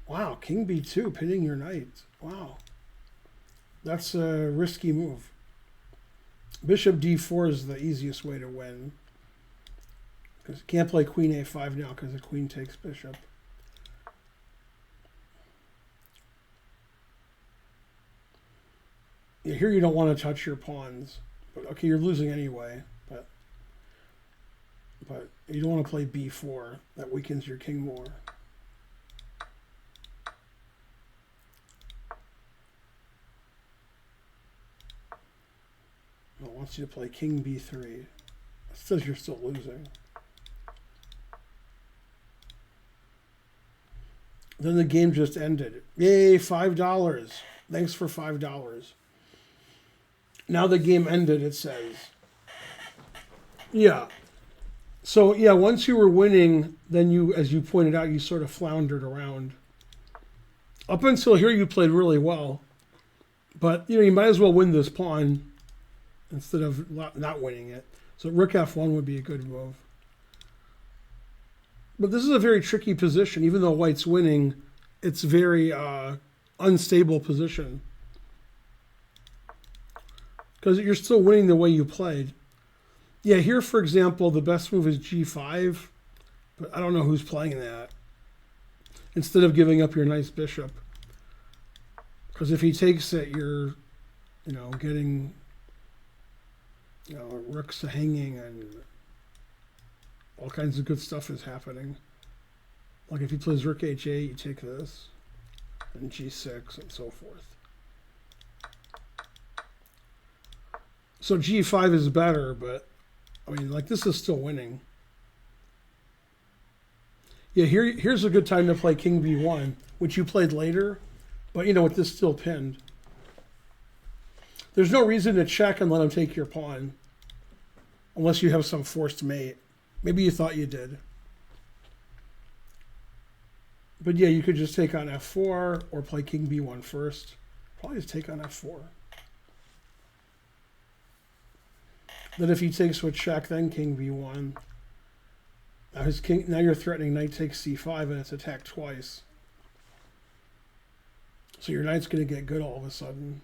Wow, king b2, pinning your knight. Wow. That's a risky move. Bishop d4 is the easiest way to win. Because you can't play queen a5 now because the queen takes bishop. Yeah, here you don't want to touch your pawns. But okay, you're losing anyway. But you don't want to play b4. That weakens your king more. It wants you to play king b3. It says you're still losing. Then the game just ended. Yay, $5. Thanks for $5. Now the game ended, it says. Yeah. So, yeah, once you were winning, then you, as you pointed out, you sort of floundered around. Up until here, you played really well. But, you know, you might as well win this pawn instead of not winning it. So rook f1 would be a good move. But this is a very tricky position. Even though white's winning, it's very unstable position. Because you're still winning the way you played. Yeah, here, for example, the best move is g5. But I don't know who's playing that. Instead of giving up your nice bishop. Because if he takes it, you're, you know, getting, you know, rooks hanging and all kinds of good stuff is happening. Like if he plays rook h8, you take this, and g6, and so forth. So G5 is better, but I mean, like, this is still winning. Yeah, here's a good time to play King B1, which you played later, but you know, with this still pinned. There's no reason to check and let him take your pawn, unless you have some forced mate. Maybe you thought you did. But yeah, you could just take on F4 or play King B1 first. Probably just take on F4. Then if he takes with check, then King B1. Now you're threatening knight takes C5 and it's attacked twice. So your knight's going to get good all of a sudden.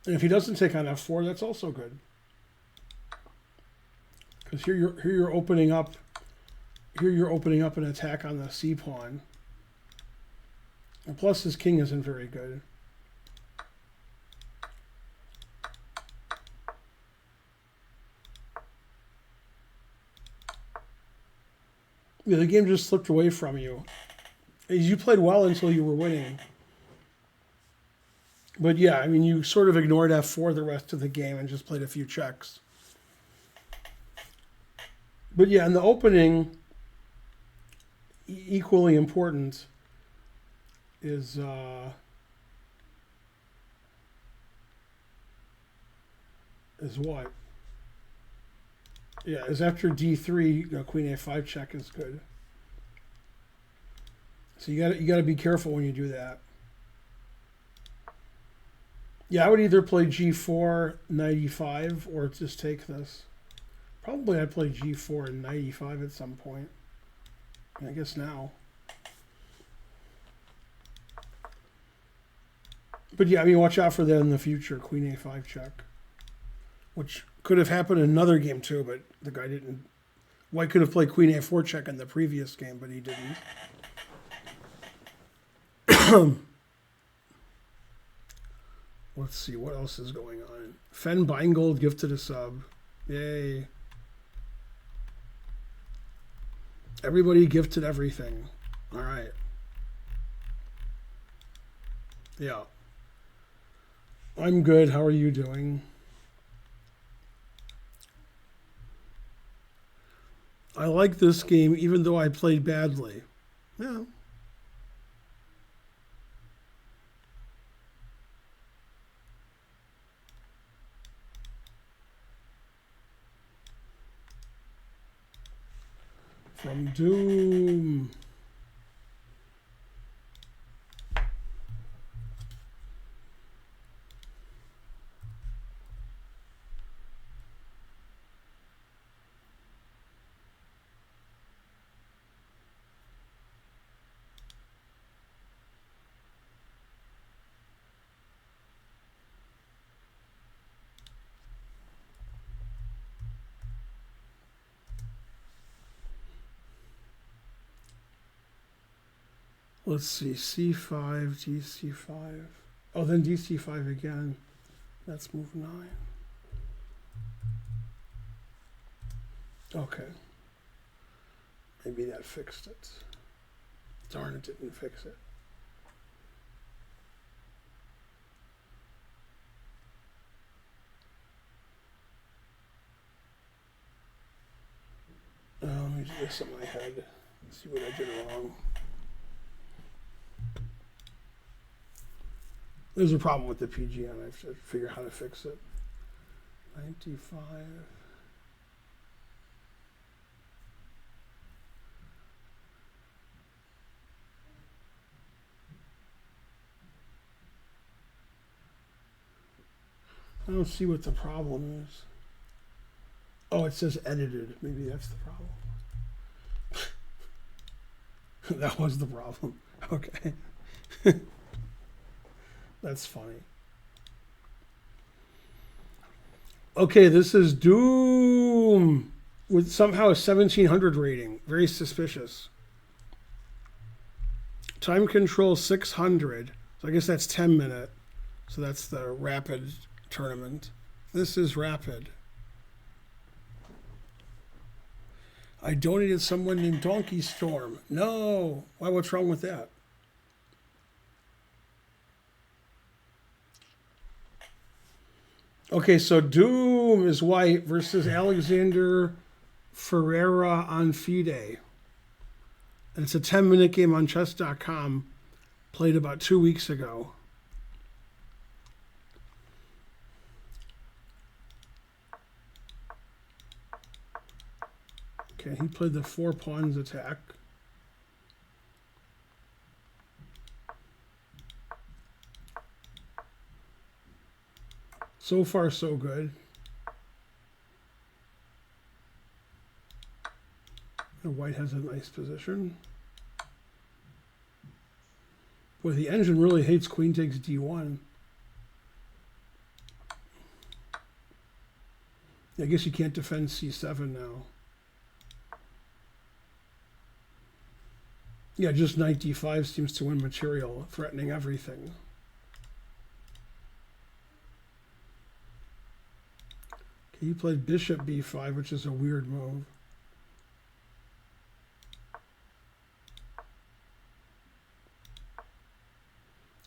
And if he doesn't take on F4, that's also good. Because here you're opening up. Here you're opening up an attack on the C pawn. And plus his king isn't very good. Yeah, the game just slipped away from you. You played well until you were winning. But yeah, I mean, you sort of ignored F4 the rest of the game and just played a few checks. But yeah, in the opening, equally important is what? Yeah, is after D3, Queen A5 check is good. So you gotta be careful when you do that. Yeah, I would either play G4, knight E5, or just take this. Probably I'd play G4 and knight E5 at some point. I guess now. But yeah, I mean, watch out for that in the future. Queen A5 check. Which could have happened in another game too, but the guy didn't. White could have played Queen A4 check in the previous game, but he didn't. Let's see, what else is going on? Fen Beingold gifted a sub. Yay. Everybody gifted everything. All right. Yeah. I'm good. How are you doing? I like this game even though I played badly. Yeah. From Doom. Let's see, C5, DC5. Oh, then DC5 again. That's move 9. Okay. Maybe that fixed it. Darn, it didn't fix it. Let me do this in my head. See what I did wrong. There's a problem with the PGN. I have to figure out how to fix it. 95. I don't see what the problem is. Oh, it says edited. Maybe that's the problem. That was the problem. Okay. That's funny. Okay, this is Doom with somehow a 1700 rating. Very suspicious. Time control 600. So I guess that's 10 minute. So that's the rapid tournament. This is rapid. I donated someone named Donkey Storm. No. Why? What's wrong with that? Okay, so Doom is white versus Alexander Ferreira on FIDE. And it's a 10-minute game on chess.com, played about 2 weeks ago. Okay, he played the 4 pawns attack. So far, so good. And white has a nice position. Boy, the engine really hates queen takes d1. I guess you can't defend c7 now. Yeah, just knight d5 seems to win material, threatening everything. Okay, he played bishop b5, which is a weird move.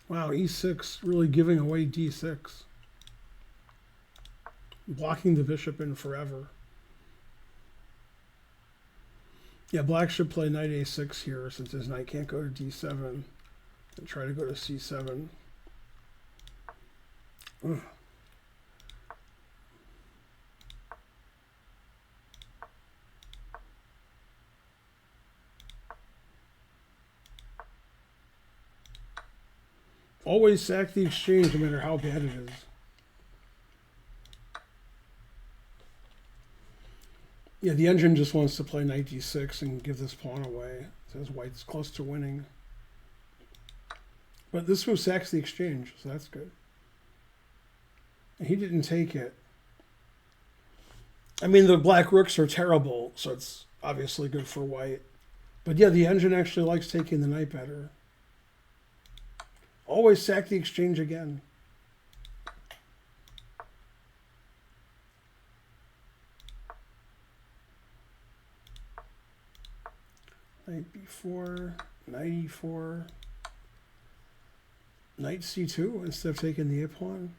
Wow, e6 really giving away d6. Blocking the bishop in forever. Yeah, black should play knight a6 here since his knight can't go to d7 and try to go to c7. Ugh. Always sack the exchange no matter how bad it is. Yeah, the engine just wants to play knight d6 and give this pawn away. Says white's close to winning. But this move sacks the exchange, so that's good. And he didn't take it. I mean, the black rooks are terrible, so it's obviously good for white. But yeah, the engine actually likes taking the knight better. Always sack the exchange again. Knight b4, knight e4, knight c2 instead of taking the a pawn.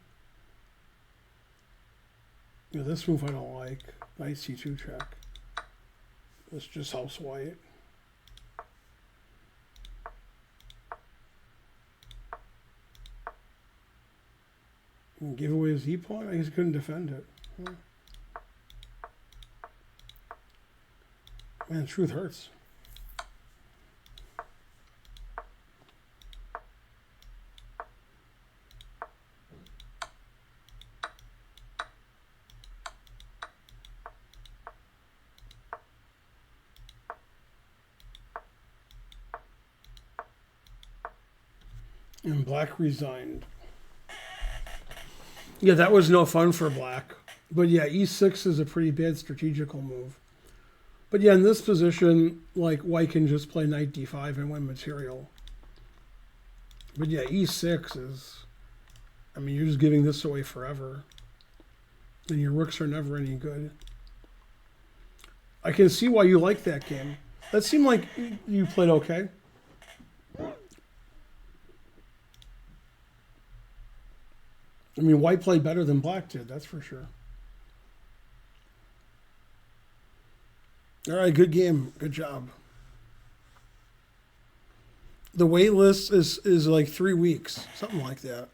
Yeah, this move I don't like. Knight c2 check. This just helps white. And give away his e pawn? I guess he couldn't defend it. Huh. Man, the truth hurts. And black resigned. Yeah, that was no fun for black. But yeah, e6 is a pretty bad strategical move. But yeah, in this position, like, white can just play knight d5 and win material. But yeah, e6 is... I mean, you're just giving this away forever. And your rooks are never any good. I can see why you like that game. That seemed like you played okay. I mean, white played better than black did, that's for sure. All right, good game. Good job. The wait list is like 3 weeks, something like that.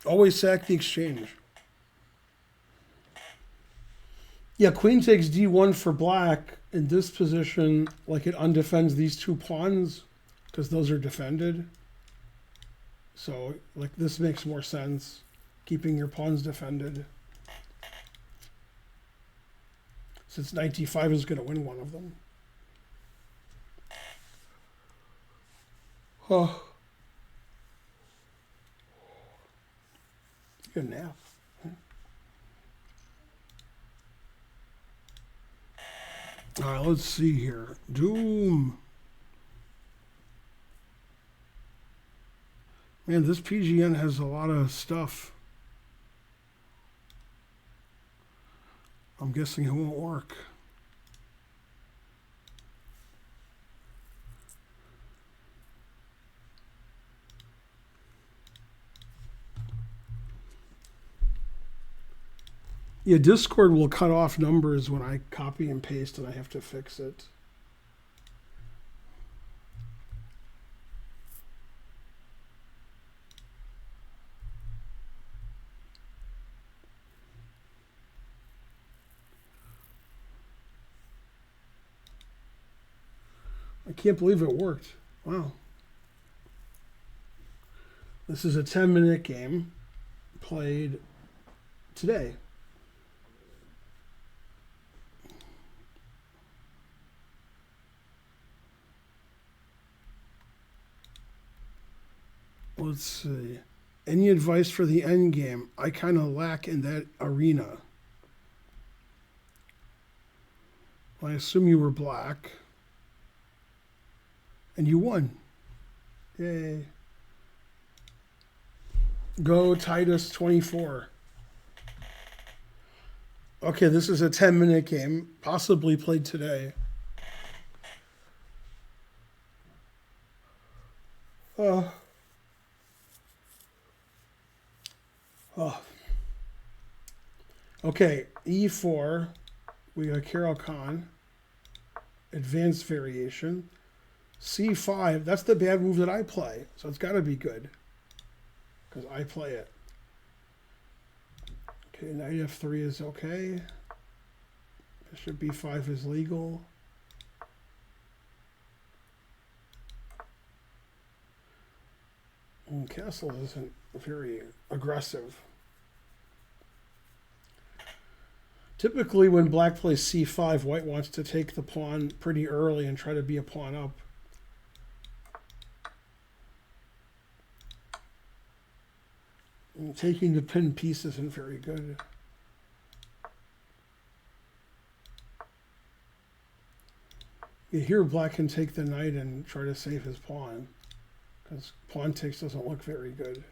Always sack the exchange. Yeah, queen takes d1 for black. In this position, like, it undefends these 2 pawns because those are defended. So, like, this makes more sense, keeping your pawns defended. Since knight d5 is going to win one of them. Oh. Get a nap. All right, let's see here. Doom. Man, this PGN has a lot of stuff. I'm guessing it won't work. Yeah, Discord will cut off numbers when I copy and paste and I have to fix it. I can't believe it worked. Wow. This is a 10-minute game played today. Let's see. Any advice for the end game? I kind of lack in that arena. Well, I assume you were black. And you won. Yay. Go Titus 24. Okay, this is a 10-minute game, possibly played today. Oh. Okay, E4. We got Carol Khan. Advanced variation. C5, that's the bad move that I play, so it's got to be good because I play it. Okay, knight F3 is okay. Bishop B5 is legal. And castle isn't very aggressive. Typically when black plays C5, white wants to take the pawn pretty early and try to be a pawn up. And taking the pinned piece isn't very good. Here black can take the knight and try to save his pawn, because pawn takes doesn't look very good.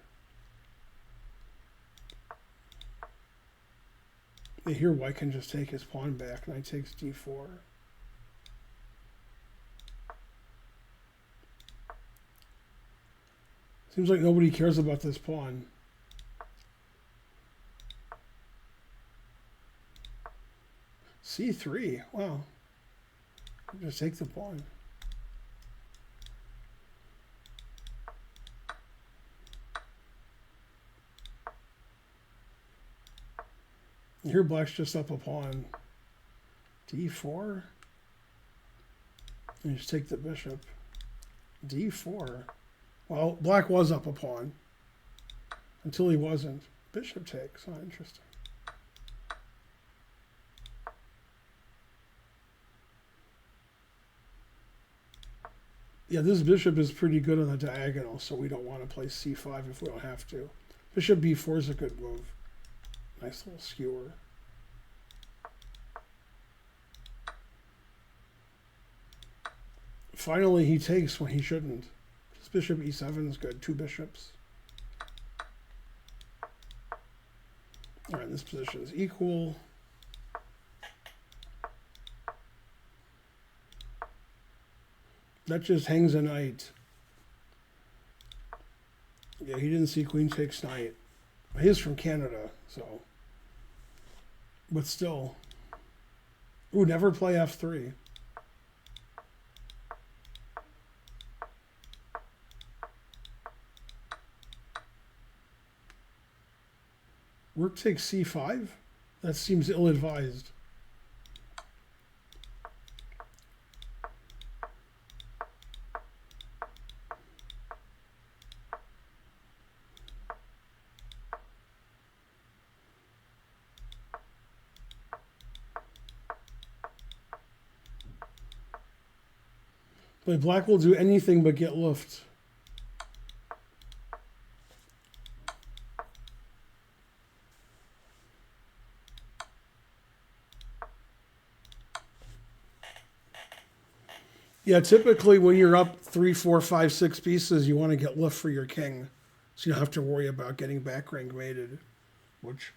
Here white can just take his pawn back, knight takes d4. Seems like nobody cares about this pawn. C3, wow. Just take the pawn. Here black's just up a pawn. D4. And just take the bishop. D4. Well, black was up a pawn. Until he wasn't. Bishop takes. Oh, interesting. Yeah, this bishop is pretty good on the diagonal, so we don't want to play c5 if we don't have to. Bishop b4 is a good move. Nice little skewer. Finally, he takes when he shouldn't. This bishop e7 is good. Two bishops. All right, this position is equal. That just hangs a knight. Yeah, he didn't see queen takes knight. He's from Canada, so. But still. Ooh, never play f3. Rook takes c5? That seems ill-advised. But black will do anything but get luft. Yeah, typically when you're up 3, 4, 5, 6 pieces, you want to get luft for your king. So you don't have to worry about getting back rank mated, which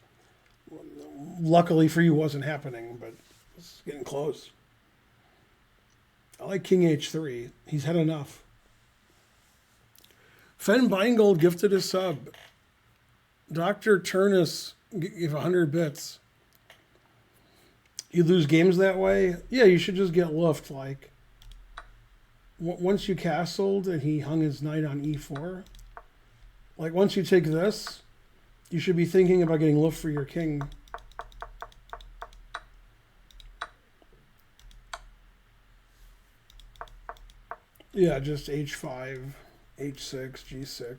luckily for you wasn't happening, but it's getting close. I like king h3. He's had enough. Fen Beingold gifted a sub. Dr. Turnus gave 100 bits. You lose games that way? Yeah, you should just get luffed. Like, once you castled and he hung his knight on e4, like, once you take this, you should be thinking about getting luffed for your king. Yeah, just h5, h6, g6.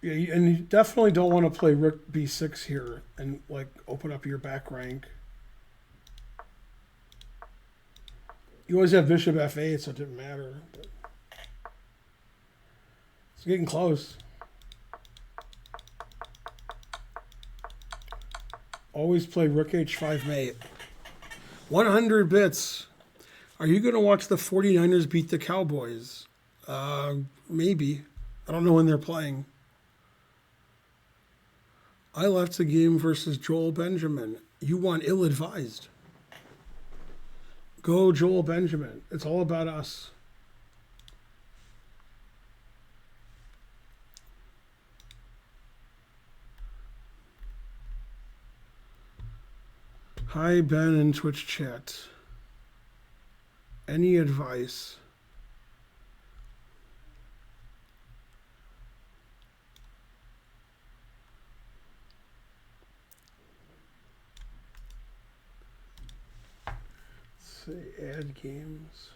Yeah, and you definitely don't want to play rook b6 here and, like, open up your back rank. You always have bishop f8, so it didn't matter. But it's getting close. Always play rook h5 mate. 100 bits. Are you going to watch the 49ers beat the Cowboys? Maybe. I don't know when they're playing. I left the game versus Joel Benjamin. You won ill-advised. Go Joel Benjamin. It's all about us. Hi, Ben in Twitch chat. Any advice? Let's see, add games.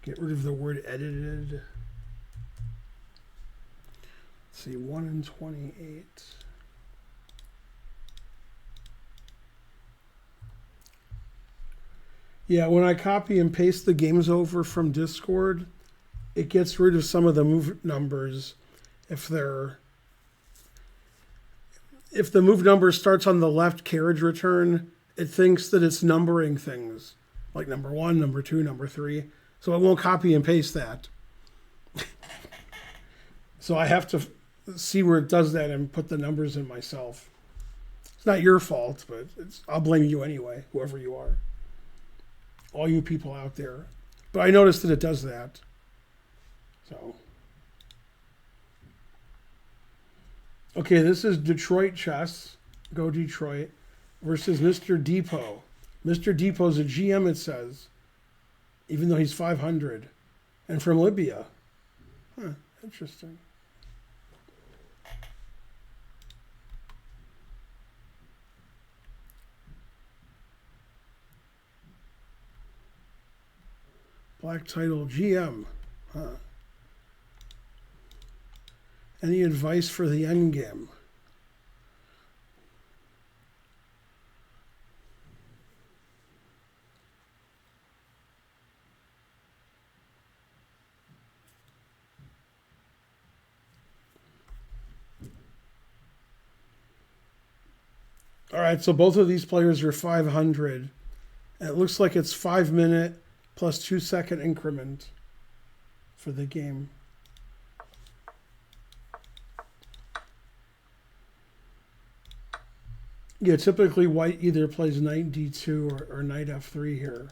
Get rid of the word edited. Let's see, 1 in 28. Yeah, when I copy and paste the games over from Discord, it gets rid of some of the move numbers. If the move number starts on the left carriage return, it thinks that it's numbering things, like number 1, number 2, number 3. So it won't copy and paste that. So I have to see where it does that and put the numbers in myself. It's not your fault, but I'll blame you anyway, whoever you are. All you people out there. But I noticed that it does that. So. Okay, this is Detroit Chess. Go Detroit. Versus Mr. Depot. Mr. Depot's a GM, it says. Even though he's 500. And from Libya. Huh, interesting. Black title GM. Huh. Any advice for the endgame? All right, so both of these players are 500. And it looks like it's 5 minute plus 2 second increment for the game. Yeah, typically white either plays knight d2 or knight f3 here.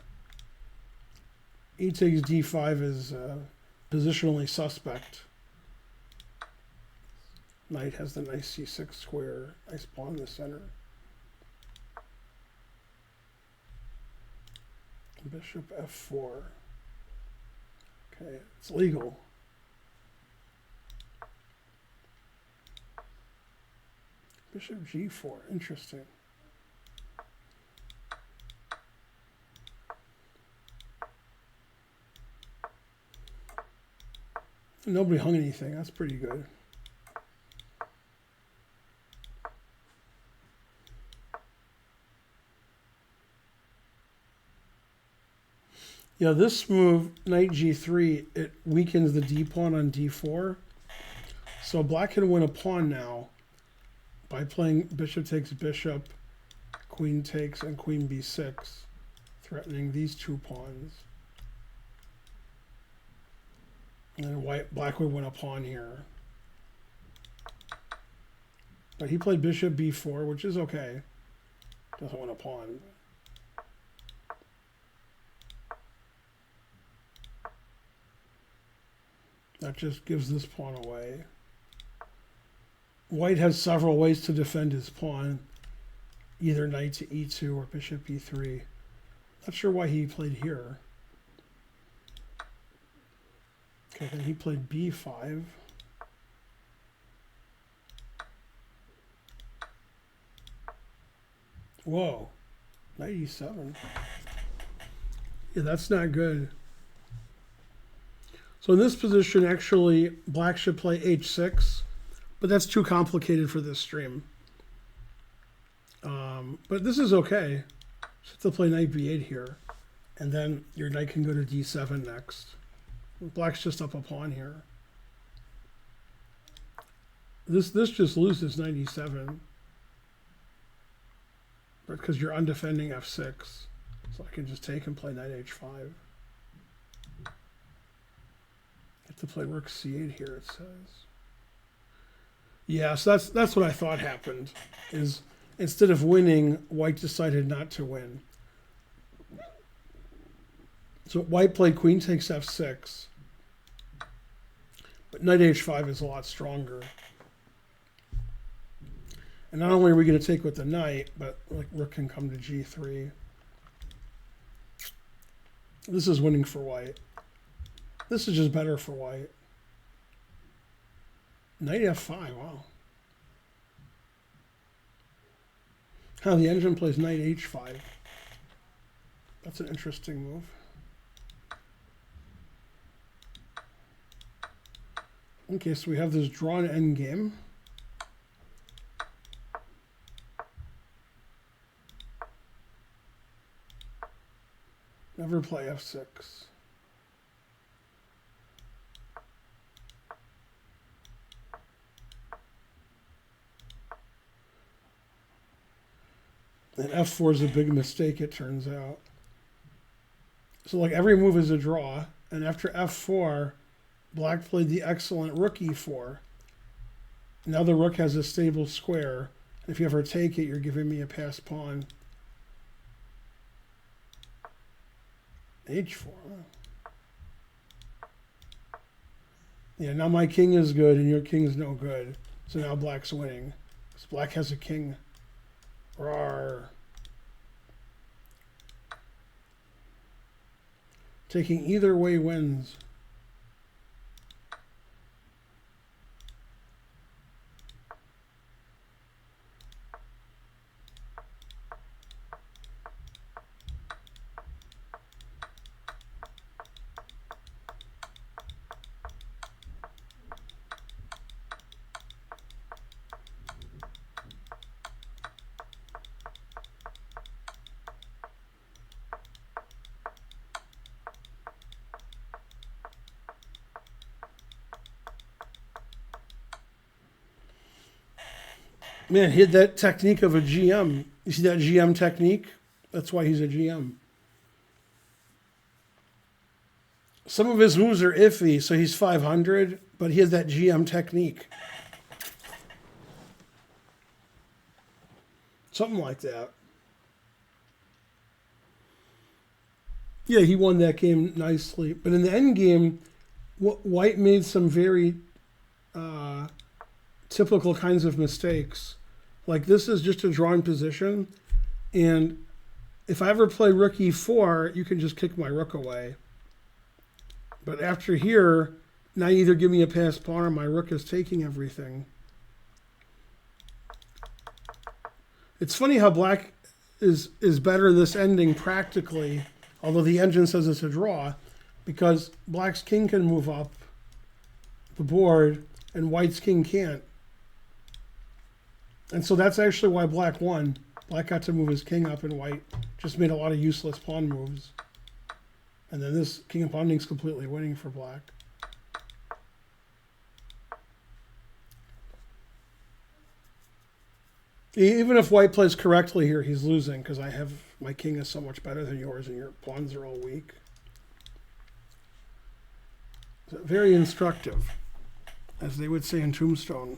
E takes d5 is positionally suspect. Knight has the nice c6 square, nice pawn in the center. Bishop f4. Okay, it's legal. Bishop g4, interesting. Nobody hung anything, that's pretty good. Yeah, this move, knight g3, it weakens the d pawn on d4. So black can win a pawn now by playing bishop takes bishop, queen takes, and queen b6, threatening these 2 pawns. And then black would win a pawn here. But he played bishop b4, which is okay. Doesn't win a pawn. That just gives this pawn away. White has several ways to defend his pawn. Either knight to e2 or bishop e3. Not sure why he played here. Okay, then he played b5. Whoa, knight e7. Yeah, that's not good. So in this position, actually, black should play h6, but that's too complicated for this stream. But this is okay. Just have to play knight b8 here, and then your knight can go to d7 next. Black's just up a pawn here. This just loses knight e7, because you're undefending f6. So I can just take and play knight h5. Get to play rook c8 here, it says. Yeah, so that's what I thought happened, is instead of winning, white decided not to win. So white played queen takes f6. But knight h5 is a lot stronger. And not only are we going to take with the knight, but like rook can come to g3. This is winning for white. This is just better for white. Knight f5, wow. How the engine plays knight h5. That's an interesting move. Okay, so we have this drawn endgame. Never play f6. And f4 is a big mistake, it turns out. So like every move is a draw, and after f4, black played the excellent rook e4. Now the rook has a stable square. If you ever take it, you're giving me a passed pawn. h4. Yeah, now my king is good and your king's no good. So now black's winning. Because black has a king. Rawr. Taking either way wins. Man, he had that technique of a GM. You see that GM technique? That's why he's a GM. Some of his moves are iffy, so he's 500, but he has that GM technique. Something like that. Yeah, he won that game nicely. But in the end game, white made some very typical kinds of mistakes. Like this is just a drawn position, and if I ever play rook e4, you can just kick my rook away. But after here, now you either give me a passed pawn or my rook is taking everything. It's funny how black is better in this ending practically, although the engine says it's a draw, because black's king can move up the board and white's king can't. And so that's actually why black won. Black got to move his king up and white just made a lot of useless pawn moves. And then this king and pawn is completely winning for black. Even if white plays correctly here, he's losing because my king is so much better than yours and your pawns are all weak. So very instructive, as they would say in Tombstone.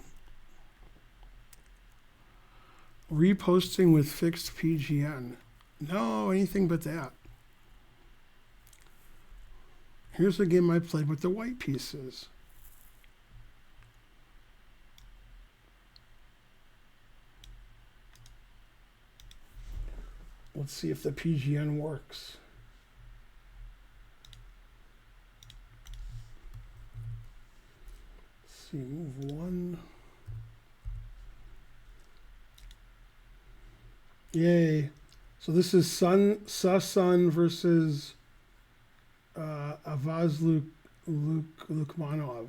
Reposting with fixed PGN. No, anything but that. Here's a game I played with the white pieces. Let's see if the PGN works. Let's see, move one. Yay. So this is Sasun versus Avaz Lukmanov.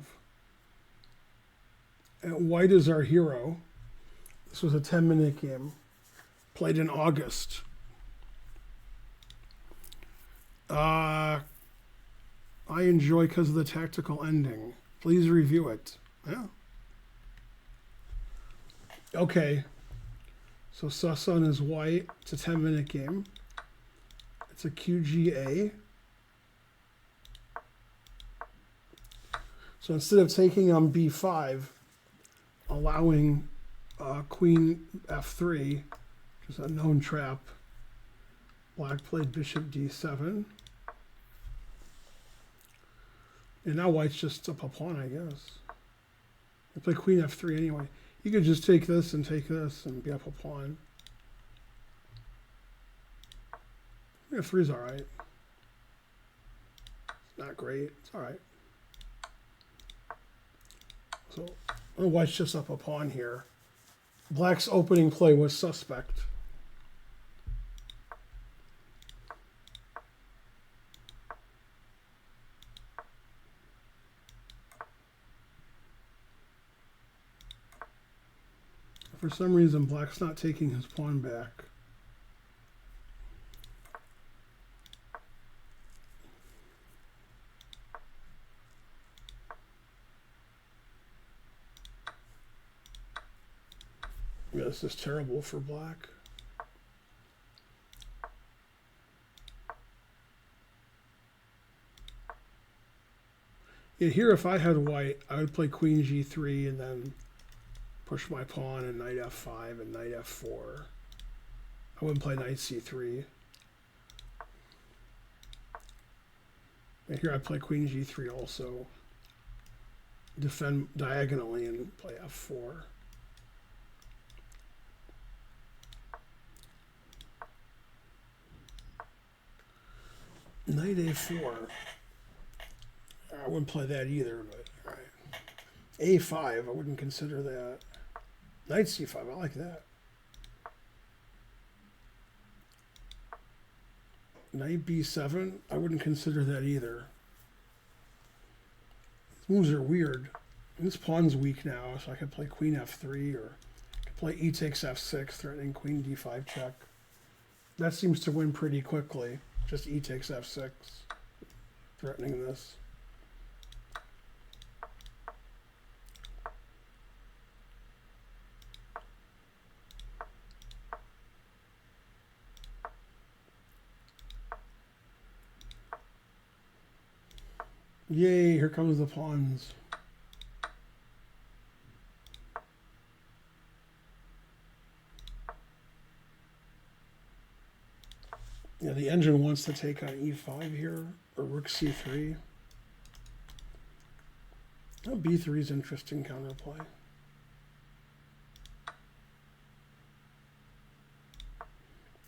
And white is our hero. This was a 10-minute game. Played in August. I enjoy because of the tactical ending. Please review it. Yeah. Okay. So Sasun is white. It's a 10-minute game. It's a QGA. So instead of taking on B5, allowing Queen F3, which is a known trap, Black played Bishop D7. And now White's just up a pawn, I guess. They play Queen F3 anyway. You could just take this and be up a pawn. F3 is all right. It's not great. It's all right. So White's just up a pawn here. Black's opening play was suspect. For some reason, Black's not taking his pawn back. Yeah, this is terrible for Black. Yeah, here if I had White, I would play Queen G3 and then push my pawn and Knight F5 and Knight F4. I wouldn't play Knight C3. And here I play Queen G3 also. Defend diagonally and play F4. Knight A4. I wouldn't play that either, but all right. A5, I wouldn't consider that. Knight C5, I like that. Knight B7, I wouldn't consider that either. These moves are weird. This pawn's weak now, so I could play Queen F3 or I could play E takes F6, threatening Queen D5 check. That seems to win pretty quickly. Just E takes F6, threatening this. Yay, here comes the pawns. Yeah, the engine wants to take on E5 here, or Rook C3. Oh, B3 is interesting counterplay.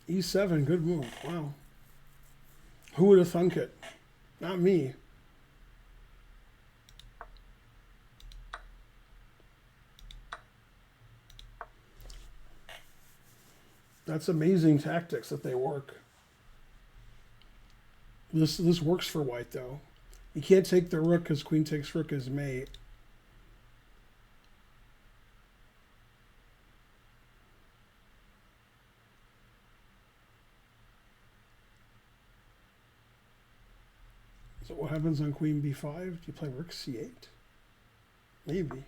E7, good move. Wow. Who would have thunk it? Not me. That's amazing tactics that they work. This works for White, though. You can't take the rook because Queen takes rook as mate. So what happens on Queen B5? Do you play Rook C8? Maybe.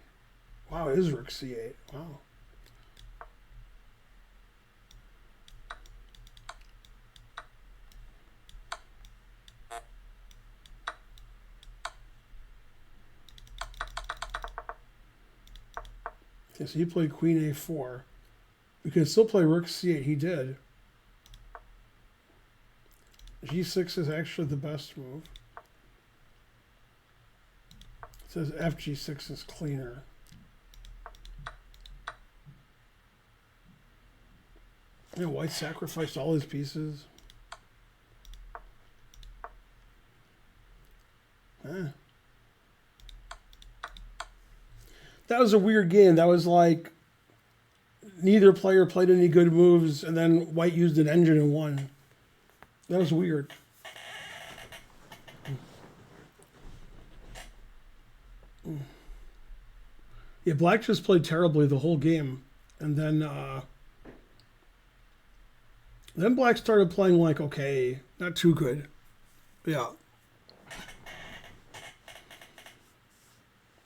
Wow, it is Rook C8. Wow. Okay, so he played Queen A4. We can still play Rook C8. He did. G6 is actually the best move. It says FG6 is cleaner. Yeah, white sacrificed all his pieces. Huh. That was a weird game. That was like neither player played any good moves, and then white used an engine and won. That was weird. Yeah, black just played terribly the whole game, and then black started playing like okay, not too good. Yeah.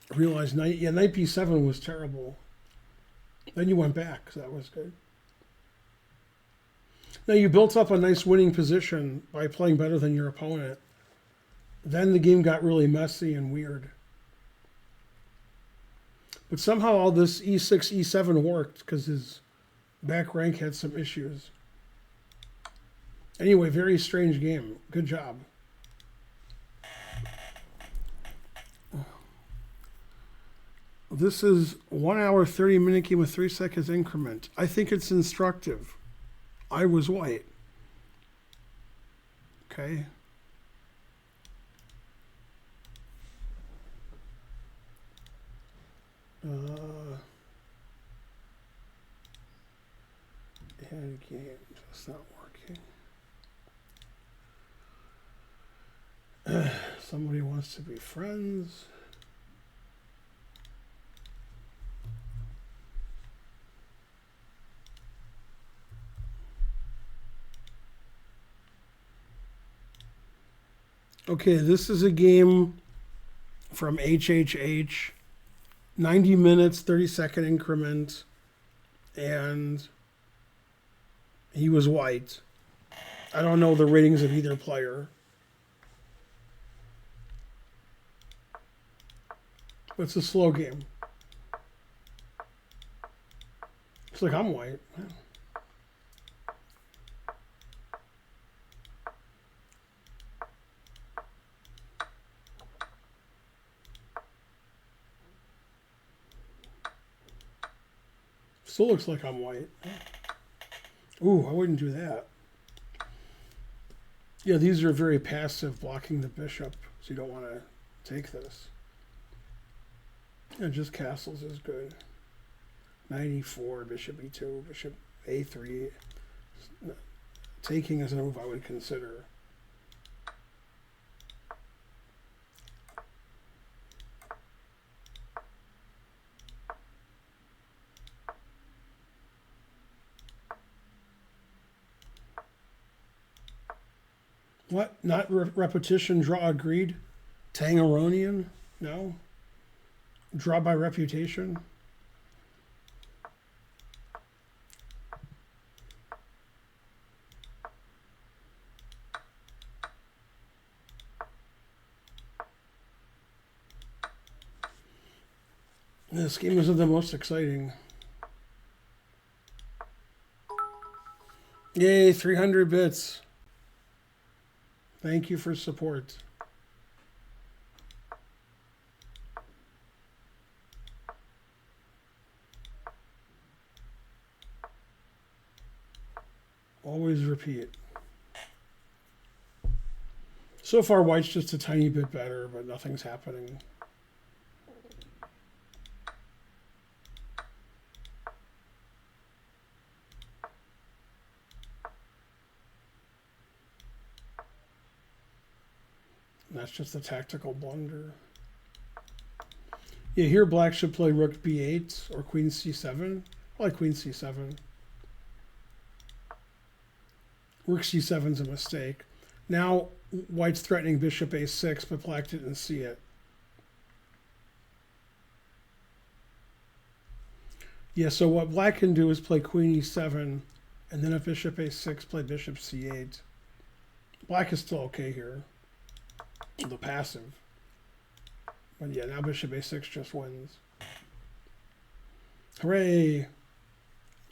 I realized knight b7 was terrible. Then you went back, so that was good. Now you built up a nice winning position by playing better than your opponent. Then the game got really messy and weird. But somehow all this e6, e7 worked because his back rank had some issues. Anyway, very strange game. Good job. This is 1 hour, 30-minute game with 3 seconds increment. I think it's instructive. I was white. Okay. And game, it's not working. Somebody wants to be friends. Okay, this is a game from HHH. 90 minutes, 30-second increment. And he was white. I don't know the ratings of either player. But it's a slow game. It's like I'm white. Still looks like I'm white. Ooh, I wouldn't do that. Yeah, these are very passive, blocking the bishop, so you don't want to take this. Yeah, just castles is good. 94, bishop e2, bishop a3. Taking is a move I would consider. What? Not repetition, draw agreed? Tangeronian? No? Draw by reputation? This game isn't the most exciting. Yay, 300 bits. Thank you for support. Always repeat. So far, white's just a tiny bit better, but nothing's happening. That's just a tactical blunder. Yeah, here black should play rook b8 or queen c7. I like queen c7. Rook c7 is a mistake. Now white's threatening bishop a6, but black didn't see it. Yeah, so what black can do is play queen e7, and then if bishop a6, play bishop c8. Black is still okay here. The passive. But yeah, now bishop a6 just wins. Hooray!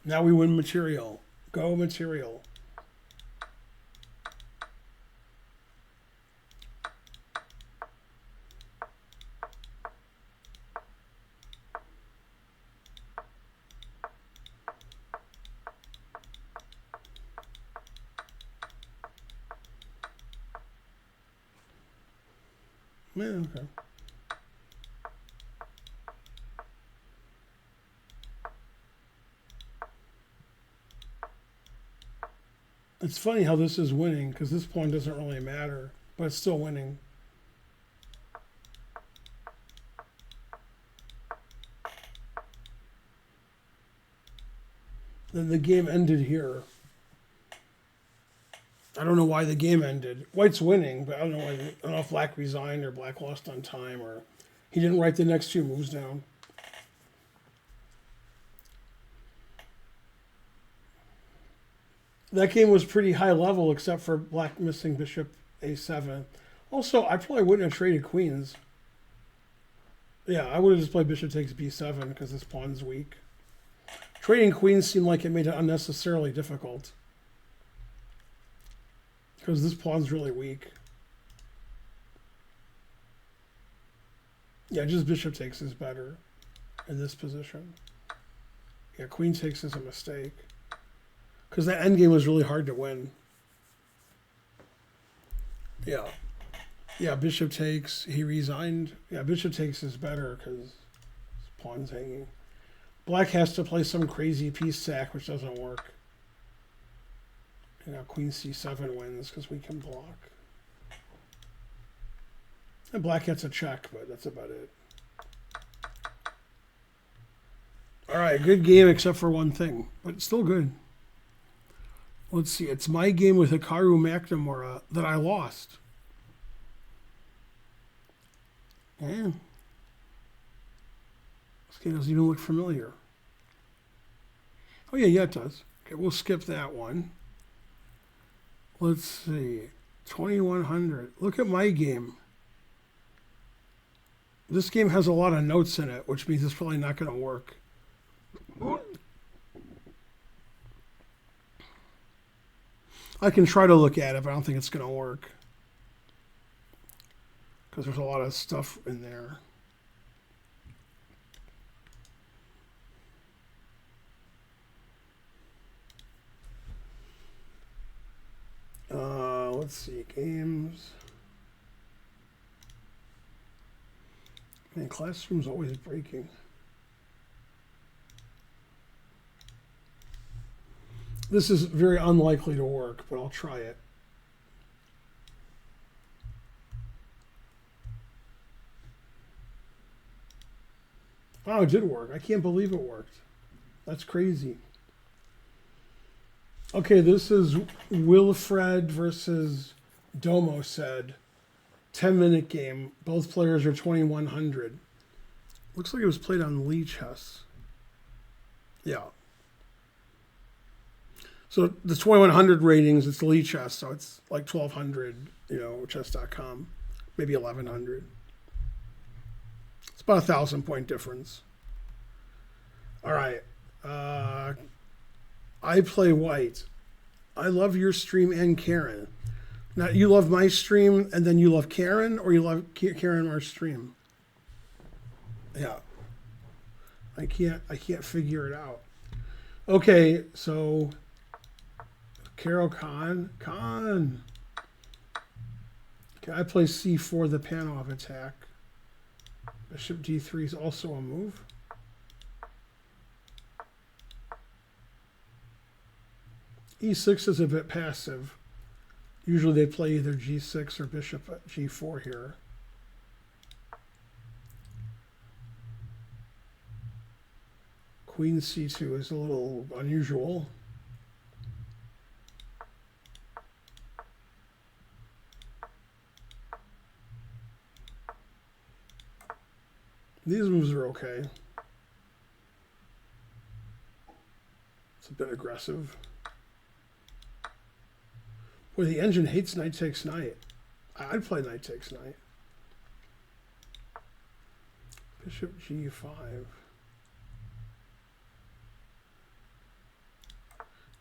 Now we win material. Go material. Yeah, okay. It's funny how this is winning, because this pawn doesn't really matter, but it's still winning. Then the game ended here. I don't know why the game ended. White's winning, but I don't know why. I don't know if Black resigned or Black lost on time, or he didn't write the next 2 moves down. That game was pretty high level, except for Black missing Bishop A7. Also, I probably wouldn't have traded queens. Yeah, I would have just played Bishop takes B7 because this pawn's weak. Trading queens seemed like it made it unnecessarily difficult, because this pawn's really weak. Yeah, just Bishop takes is better in this position. Yeah, Queen takes is a mistake, because that endgame was really hard to win. Yeah. Yeah, Bishop takes. He resigned. Yeah, Bishop takes is better because his pawn's hanging. Black has to play some crazy piece sack, which doesn't work. And now Queen C7 wins because we can block. And Black gets a check, but that's about it. All right, good game except for one thing, but still good. Let's see, it's my game with Hikaru McNamara that I lost. Yeah. This game doesn't even look familiar. Oh, yeah, it does. Okay, we'll skip that one. Let's see. 2100. Look at my game. This game has a lot of notes in it, which means it's probably not going to work. I can try to look at it, but I don't think it's going to work, because there's a lot of stuff in there. Let's see, games. Man, Classroom's always breaking. This is very unlikely to work, but I'll try it. Oh, it did work. I can't believe it worked. That's crazy. Okay, this is Wilfred versus Domo said. 10-minute game. Both players are 2100. Looks like it was played on Lichess. Yeah. So the 2100 ratings, it's Lichess, so it's like 1200, chess.com, maybe 1100. It's about 1,000-point difference. All right. I play white. I love your stream and Karen. Now, you love my stream and then you love Karen, or you love Karen our stream? Yeah. I can't figure it out. Okay, so Carol Khan. Okay, I play C4, the Panov attack. Bishop D3 is also a move. E6 is a bit passive. Usually they play either G6 or Bishop at G4 here. Queen C2 is a little unusual. These moves are okay. It's a bit aggressive. Boy, the engine hates knight takes knight. I'd play knight takes knight. Bishop G5.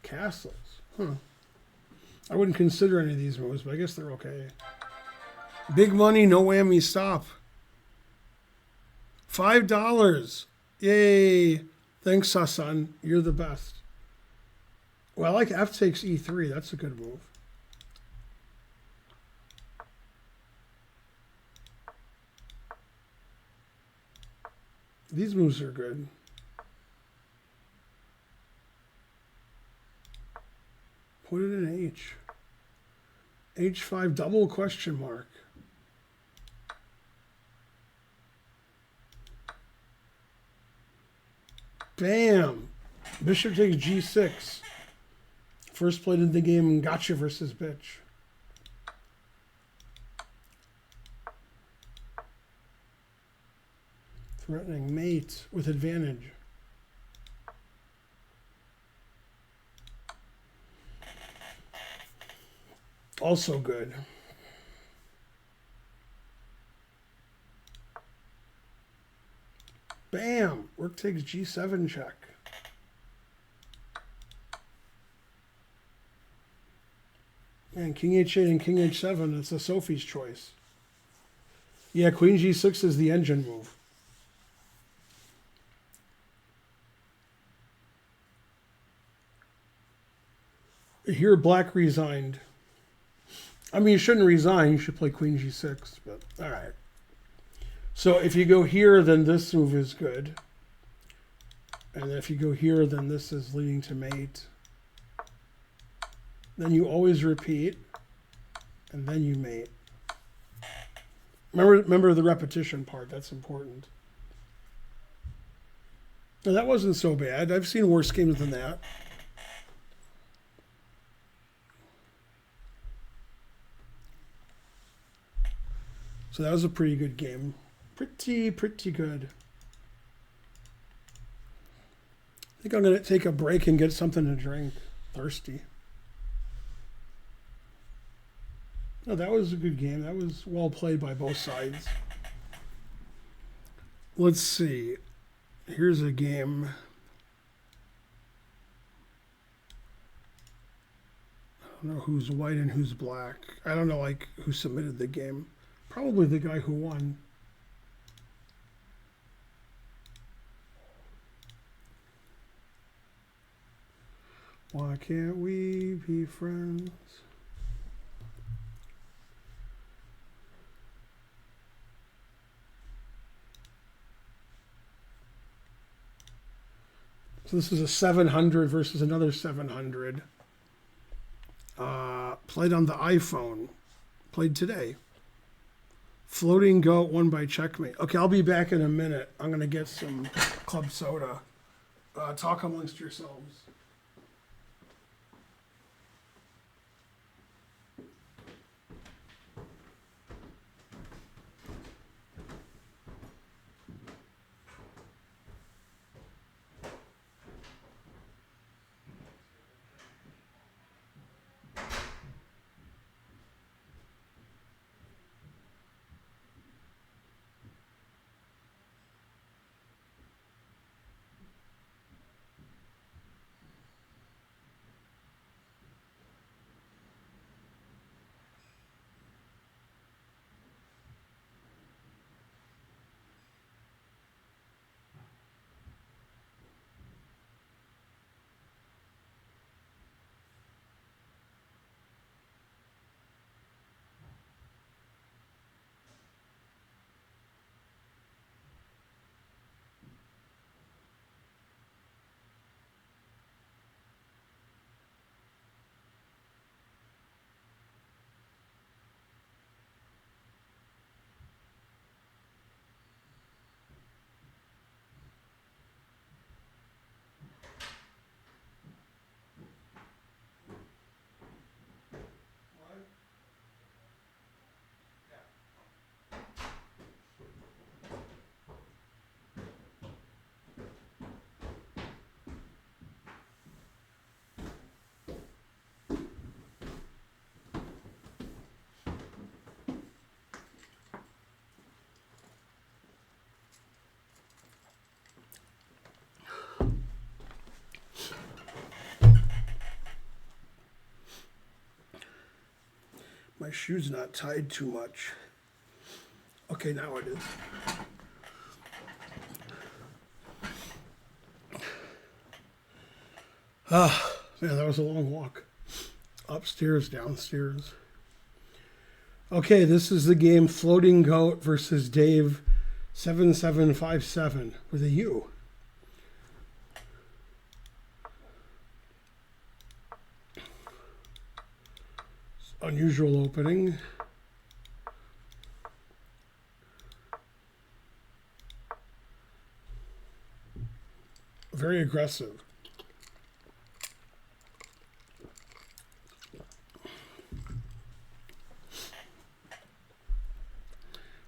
Castles. Huh. I wouldn't consider any of these moves, but I guess they're okay. Big money, no whammy, stop. $5. Yay. Thanks, Sasan. You're the best. Well, I like F takes E3. That's a good move. These moves are good. Put it in H. H5 double question mark. Bam! Bishop takes G6. First played in the game, gotcha versus bitch. Threatening mate with advantage. Also good. Bam! Rook takes G7 check. And King H8 and King H7, it's a Sophie's choice. Yeah, Queen G6 is the engine move. Here, Black resigned. I mean, you shouldn't resign. You should play Queen G6, but all right. So if you go here, then this move is good. And if you go here, then this is leading to mate. Then you always repeat, and then you mate. Remember the repetition part. That's important. Now, that wasn't so bad. I've seen worse games than that. So that was a pretty good game. Pretty good. I think I'm going to take a break and get something to drink. Thirsty. No, that was a good game. That was well played by both sides. Let's see. Here's a game. I don't know who's white and who's black. I don't know, like, who submitted the game. Probably the guy who won. Why can't we be friends? So this is a 700 versus another 700. Played on the iPhone. Played today. Floating goat won by checkmate. Okay, I'll be back in a minute. I'm going to get some club soda. Talk amongst yourselves. My shoe's not tied too much. Okay, now it is. Man, that was a long walk. Upstairs, downstairs. Okay, this is the game Floating Goat versus Dave 7757 with a U. Unusual opening. Very aggressive.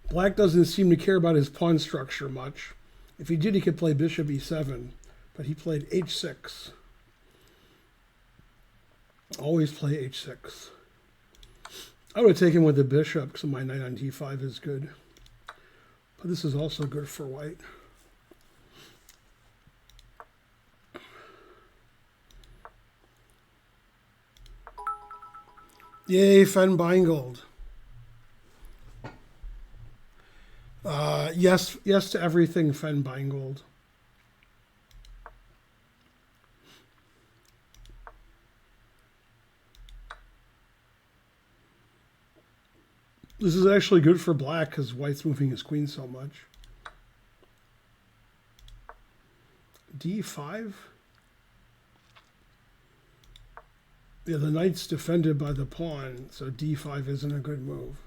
Black doesn't seem to care about his pawn structure much. If he did, he could play bishop e7, but he played h6. Always play h6. I would have taken with the bishop because my knight on d5 is good. But this is also good for white. Yay, Fen Beingold. Yes to everything, Fen Beingold. This is actually good for black because white's moving his queen so much. d5? Yeah, the knight's defended by the pawn, so d5 isn't a good move.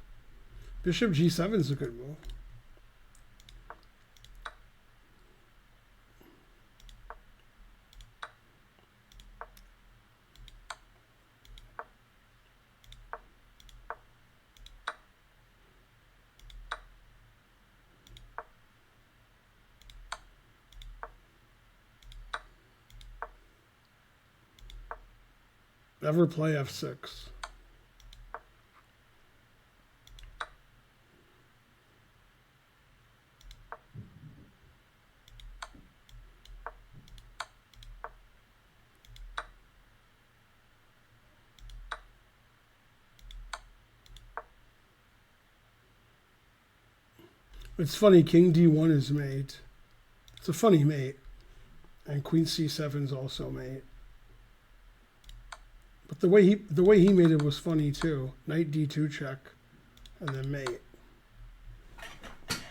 Bishop g7 is a good move. Never play f6. It's funny, king d1 is mate. It's a funny mate. And queen c7 is also mate. But the way he made it was funny too. Knight d2 check, and then mate.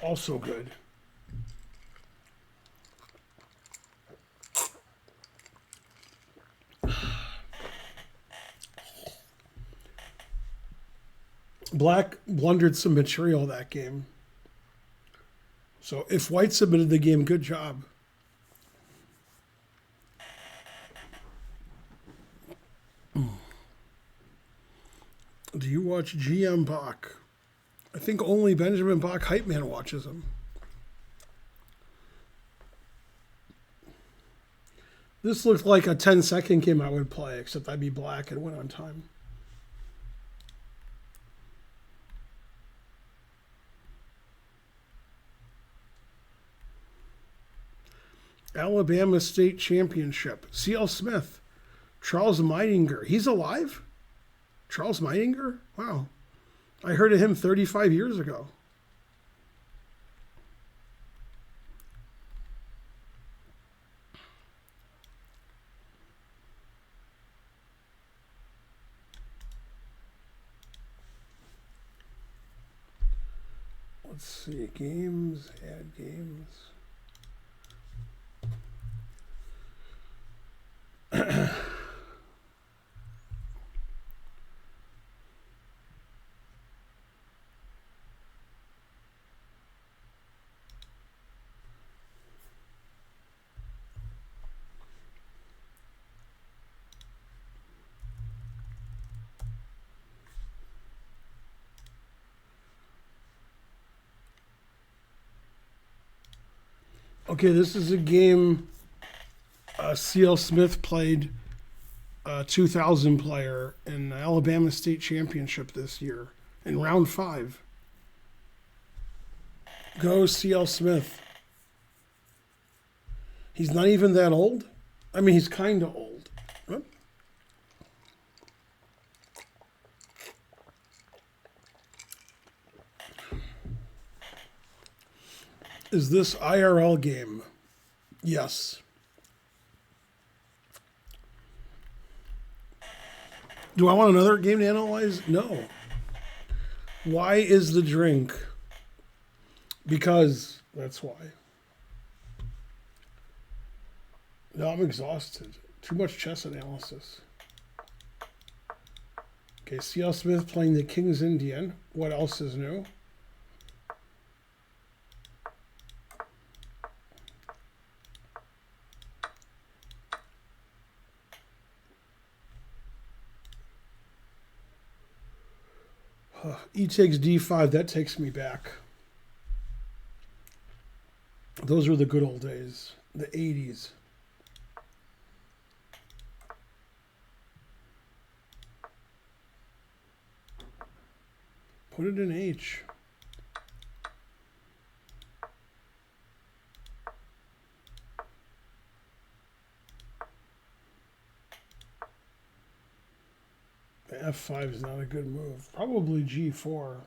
Also good. Black blundered some material that game. So if white submitted the game, good job. Do you watch GM Bach? I think only Benjamin Bach Hype Man watches him. This looked like a 10-second game I would play, except I'd be black and win on time. Alabama State Championship. C.L. Smith. Charles Meidinger. He's alive? Charles Meidinger? Wow. I heard of him 35 years ago. Let's see. Games. Add games. Okay, this is a game C.L. Smith played 2000 player in the Alabama State Championship this year in round 5. Go C.L. Smith. He's not even that old. I mean, he's kind of old. What? Is this IRL game? Yes. Do I want another game to analyze? No. Why is the drink Because that's why. No, I'm exhausted. Too much chess analysis. Okay, C.L. Smith playing the King's Indian. What else is new? E takes D5. That takes me back. Those were the good old days. The 80s. Put it in H. The F5 is not a good move. Probably G4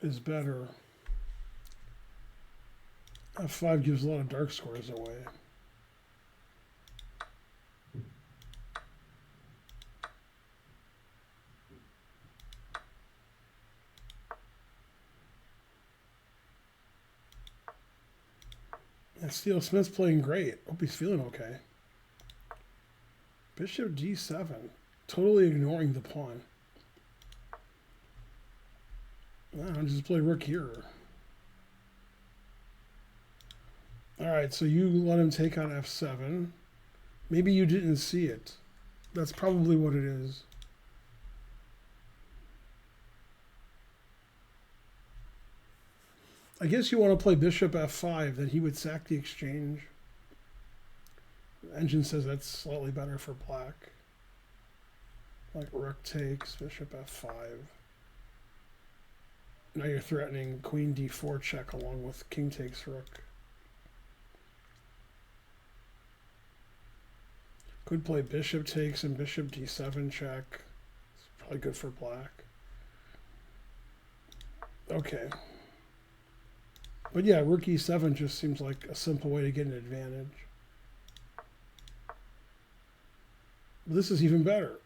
is better. F5 gives a lot of dark squares away. And C.L. Smith's playing great. Hope he's feeling okay. Bishop D7. Totally ignoring the pawn. I'll just play rook here. Alright, so you let him take on F7. Maybe you didn't see it. That's probably what it is. I guess you want to play bishop F5, then he would sack the exchange. The engine says that's slightly better for black. Like rook takes, bishop F5. Now you're threatening queen D4 check along with king takes rook. Could play bishop takes and bishop D7 check. It's probably good for black. Okay. But yeah, rook E7 just seems like a simple way to get an advantage. But this is even better.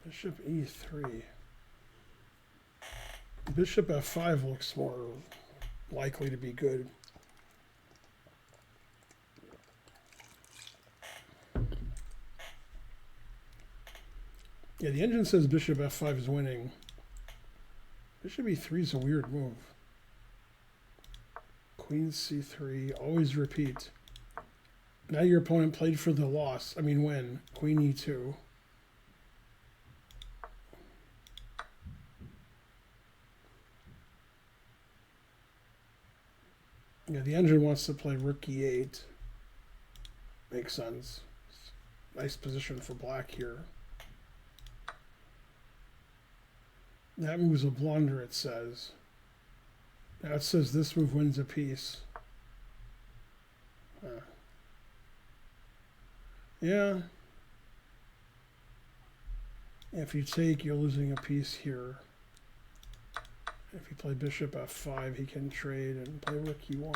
Bishop E3. Bishop F5 looks more likely to be good. Yeah, the engine says bishop F5 is winning. Bishop E3 is a weird move. Queen C3, always repeat. Now your opponent played for the loss. I mean win. Queen E2. Yeah, the engine wants to play rook E8. Makes sense. Nice position for black here. That move's a blunder, it says. Now it says this move wins a piece. Yeah. If you take, you're losing a piece here. If you play bishop F5, he can trade and play rook E1.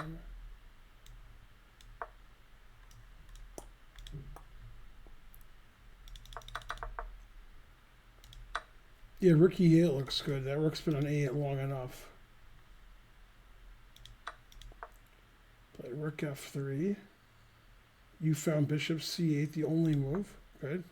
Yeah, rook E8 looks good. That rook's been on A8 long enough. Play rook F3. You found bishop C8, the only move. Good.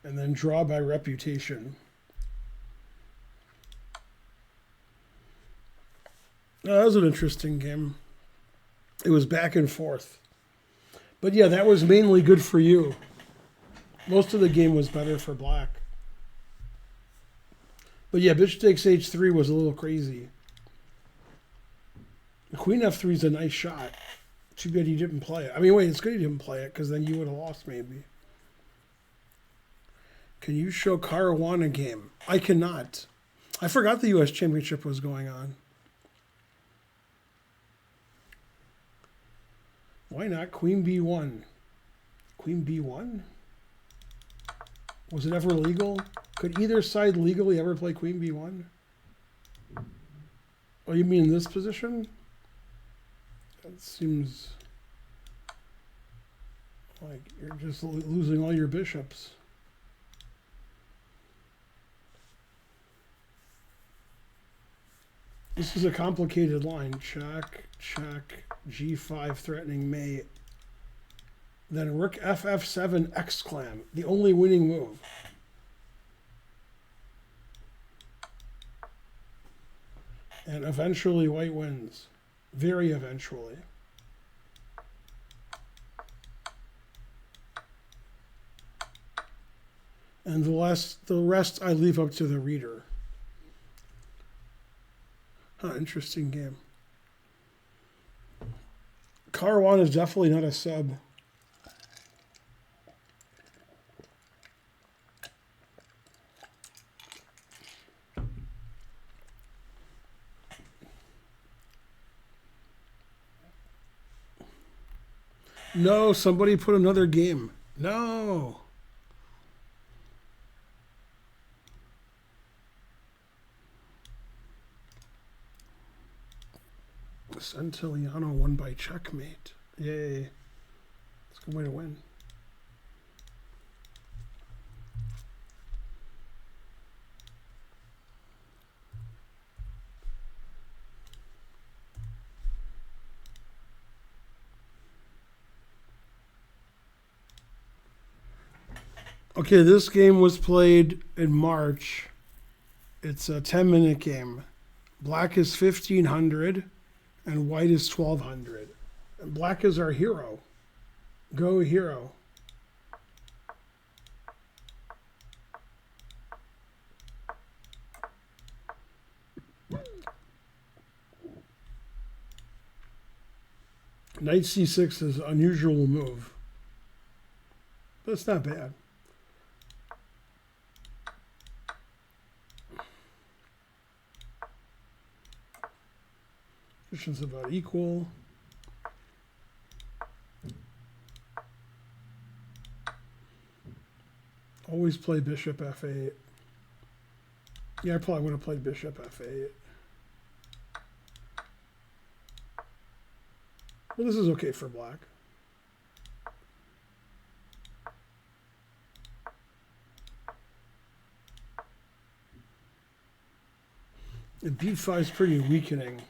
And then draw by reputation. Oh, that was an interesting game. It was back and forth. But yeah, that was mainly good for you. Most of the game was better for black. But yeah, bishop takes H3 was a little crazy. Queen F3 is a nice shot. Too bad he didn't play it. I mean, wait, it's good he didn't play it because then you would have lost maybe. Can you show Caruana game? I cannot. I forgot the U.S. Championship was going on. Why not Queen B1? Queen B1? Was it ever legal? Could either side legally ever play queen b1? Oh, you mean in this position? That seems like you're just losing all your bishops. This is a complicated line. Check, check, g5 threatening mate. Then rook ff7 exclam, the only winning move. And eventually white wins. Very eventually. And the rest I leave up to the reader. Huh, interesting game. Caruana is definitely not a sub. No, somebody put another game. No. Santillano won by checkmate. Yay. It's a good way to win. Okay, this game was played in March. It's a 10-minute game. Black is 1,500 and white is 1,200. And black is our hero. Go hero. Knight c6 is an unusual move. But it's not bad. Position's about equal. Always play bishop f8. Yeah, I probably would have played bishop f8. Well, this is okay for black. And b5 is pretty weakening.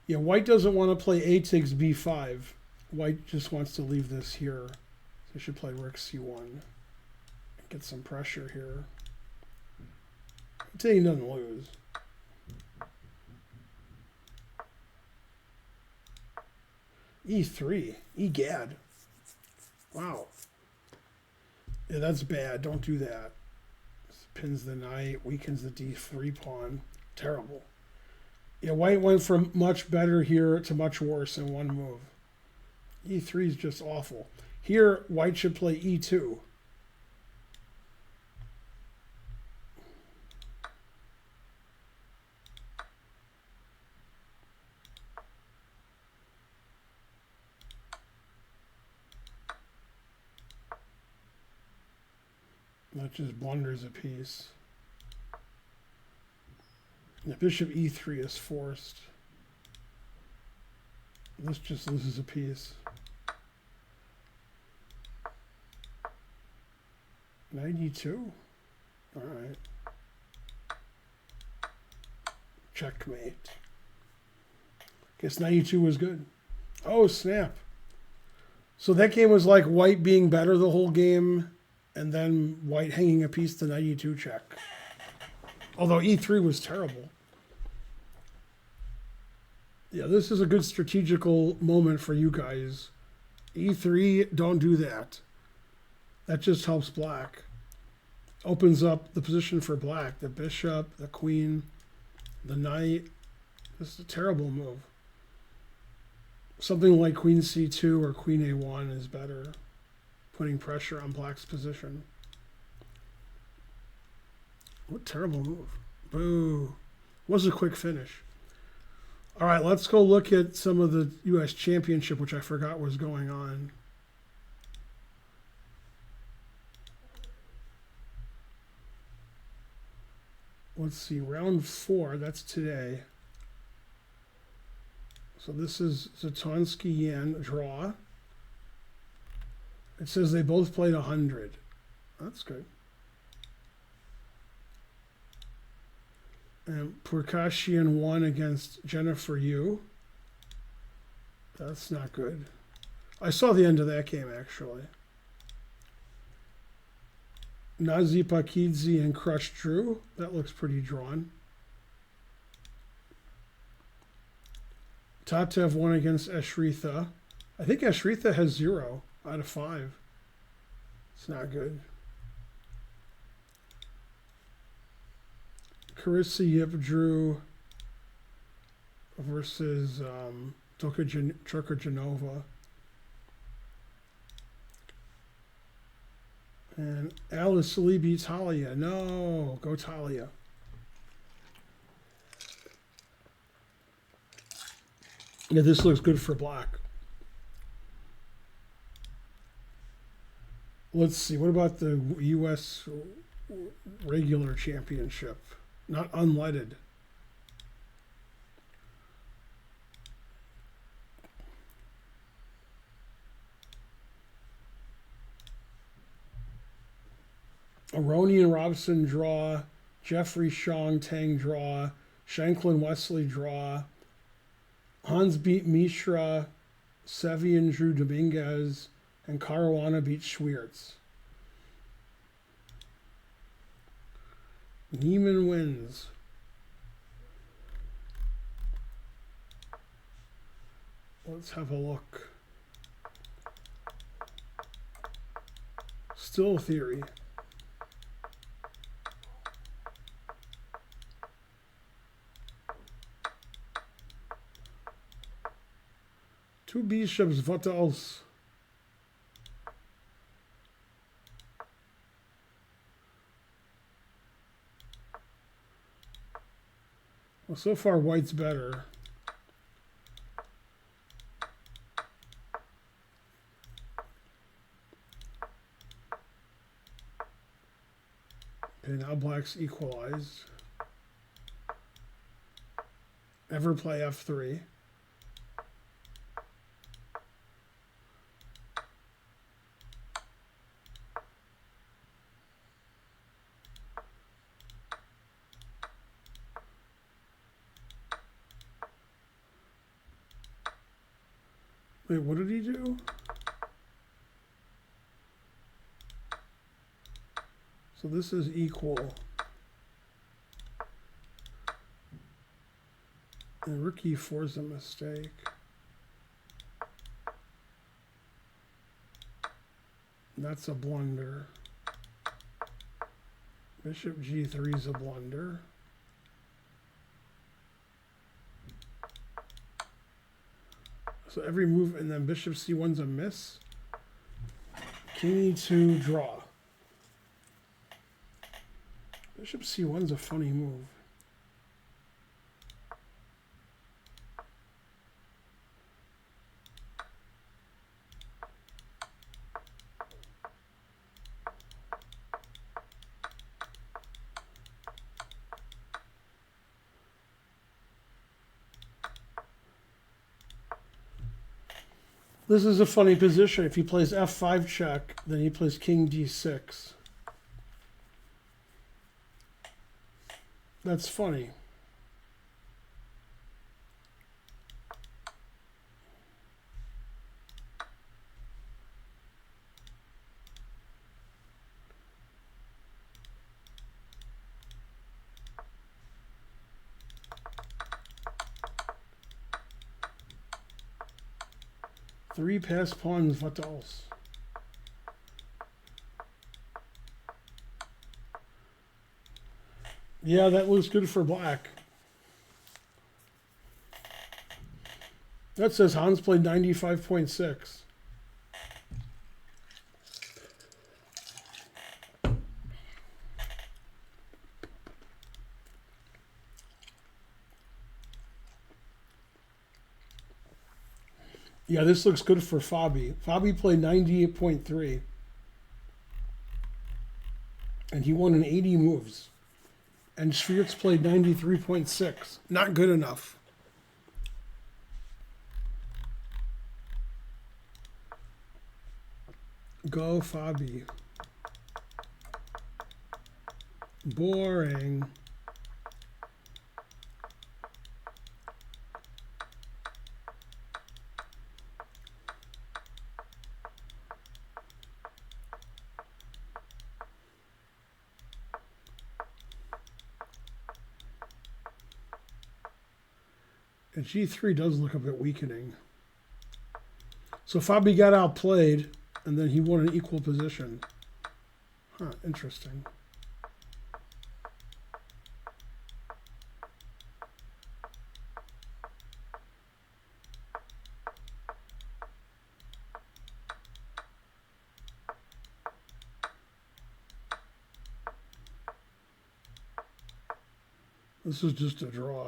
Yeah, white doesn't want to play a takes b5. White just wants to leave this here. So he should play rook c1. Get some pressure here. Until he doesn't lose. e3. Egad. Wow. Yeah, that's bad. Don't do that. This pins the knight, weakens the d3 pawn. Terrible. Yeah, white went from much better here to much worse in one move. e3 is just awful. Here, white should play e2. That just blunders a piece. The bishop e3 is forced. This just loses a piece. Knight e2? All right. Checkmate. Guess knight e2 was good. Oh, snap. So that game was like white being better the whole game, and then white hanging a piece to knight e2 check. Although e3 was terrible. Yeah, this is a good strategical moment for you guys. e3, don't do that. That just helps black. Opens up the position for black. The bishop, the queen, the knight. This is a terrible move. Something like queen c2 or queen a1 is better. Putting pressure on black's position. What terrible move. Boo. Was a quick finish. All right, let's go look at some of the U.S. Championship, which I forgot was going on. Let's see, round 4, that's today. So this is Zatonsky Yan draw. It says they both played 100. That's good. And Purkashian won against Jennifer Yu. That's not good. I saw the end of that game, actually. Nazi Pakidze and Crush Drew. That looks pretty drawn. Tatev won against Ashritha. I think Ashritha has 0 out of 5. It's not good. Carissa Yip Drew versus Turkogenova. And Alice Lee beats Talia. No, go Talia. Yeah, this looks good for black. Let's see. What about the U.S. regular championship? Not unleaded. Aroni and Robson draw. Jeffrey Shong Tang draw. Shanklin Wesley draw. Hans beat Mishra. Sevian drew Dominguez. And Caruana beat Schwiertz. Neiman wins. Let's have a look. Still theory. Two bishops, what else? Well, so far white's better. Okay, now black's equalized. Ever play F3. Wait, what did he do? So this is equal. And rook e4 is a mistake. That's a blunder. Bishop g3 is a blunder. So every move, and then bishop c1's a miss. King e2 draw. Bishop c1's a funny move. This is a funny position. If he plays f5 check, then he plays king d6. That's funny. Three passed pawns, what else? Yeah, that looks good for black. That says Hans played 95.6. Yeah, this looks good for Fabi. Fabi played 98.3. And he won in 80 moves. And Schwiertz played 93.6. Not good enough. Go, Fabi. Boring. And G3 does look a bit weakening. So Fabi got outplayed, and then he won an equal position. Huh, interesting. This is just a draw.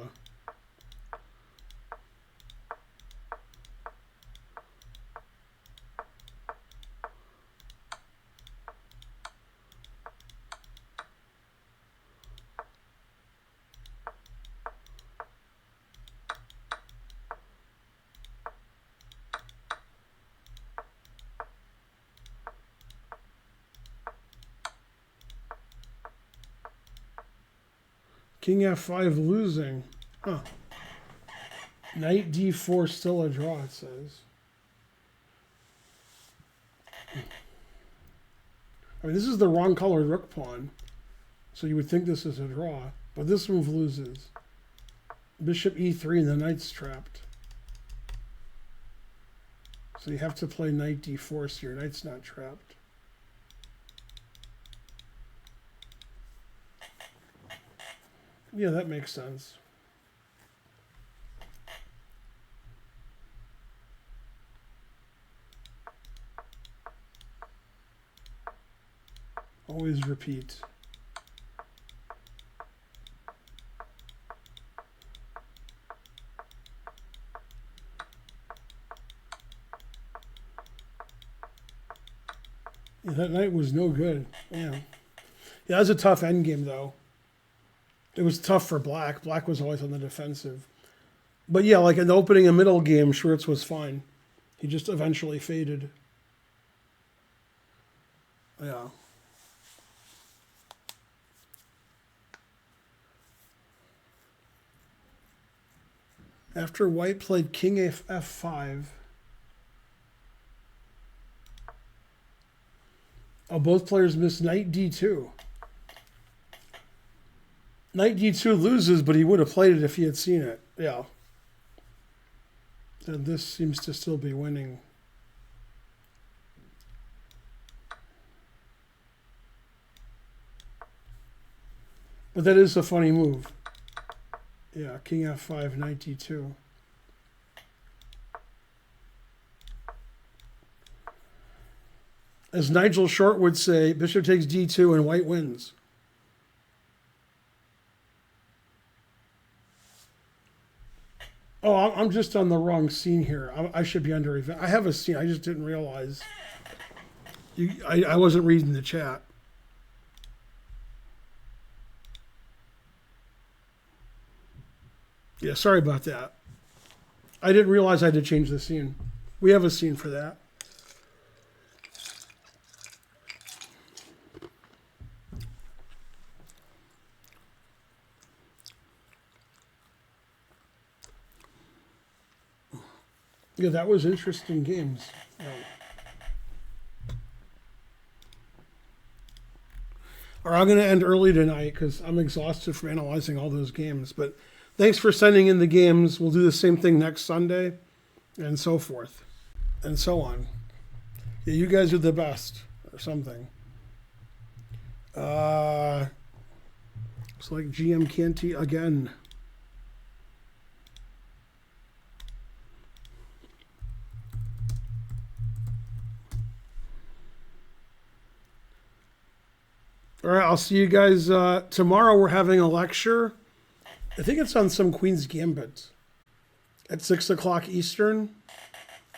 King F5 losing. Huh. Knight D4 still a draw, it says. I mean, this is the wrong colored rook pawn. So you would think this is a draw. But this move loses. Bishop E3 and the knight's trapped. So you have to play knight D4 so your knight's not trapped. Yeah, that makes sense. Always repeat. Yeah, that knight was no good. Yeah, that was a tough endgame, though. It was tough for Black. Black was always on the defensive. But yeah, like in the opening and middle game, Schwiertz was fine. He just eventually faded. Yeah. After White played King F5. Oh, both players missed Knight D2. Knight D2 loses, but he would have played it if he had seen it. Yeah. And this seems to still be winning. But that is a funny move. Yeah, King F5, Knight D2. As Nigel Short would say, Bishop takes D2 and White wins. Oh, I'm just on the wrong scene here. I should be under event. I have a scene. I just didn't realize. I wasn't reading the chat. Yeah, sorry about that. I didn't realize I had to change the scene. We have a scene for that. Yeah, that was interesting games. Or I'm going to end early tonight because I'm exhausted from analyzing all those games. But thanks for sending in the games. We'll do the same thing next Sunday and so forth and so on. Yeah, you guys are the best or something. It's like GM Canty again. All right, I'll see you guys tomorrow. We're having a lecture. I think it's on some Queen's Gambit at 6 o'clock Eastern.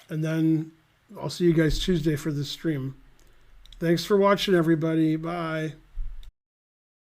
And then I'll see you guys Tuesday for the stream. Thanks for watching, everybody. Bye.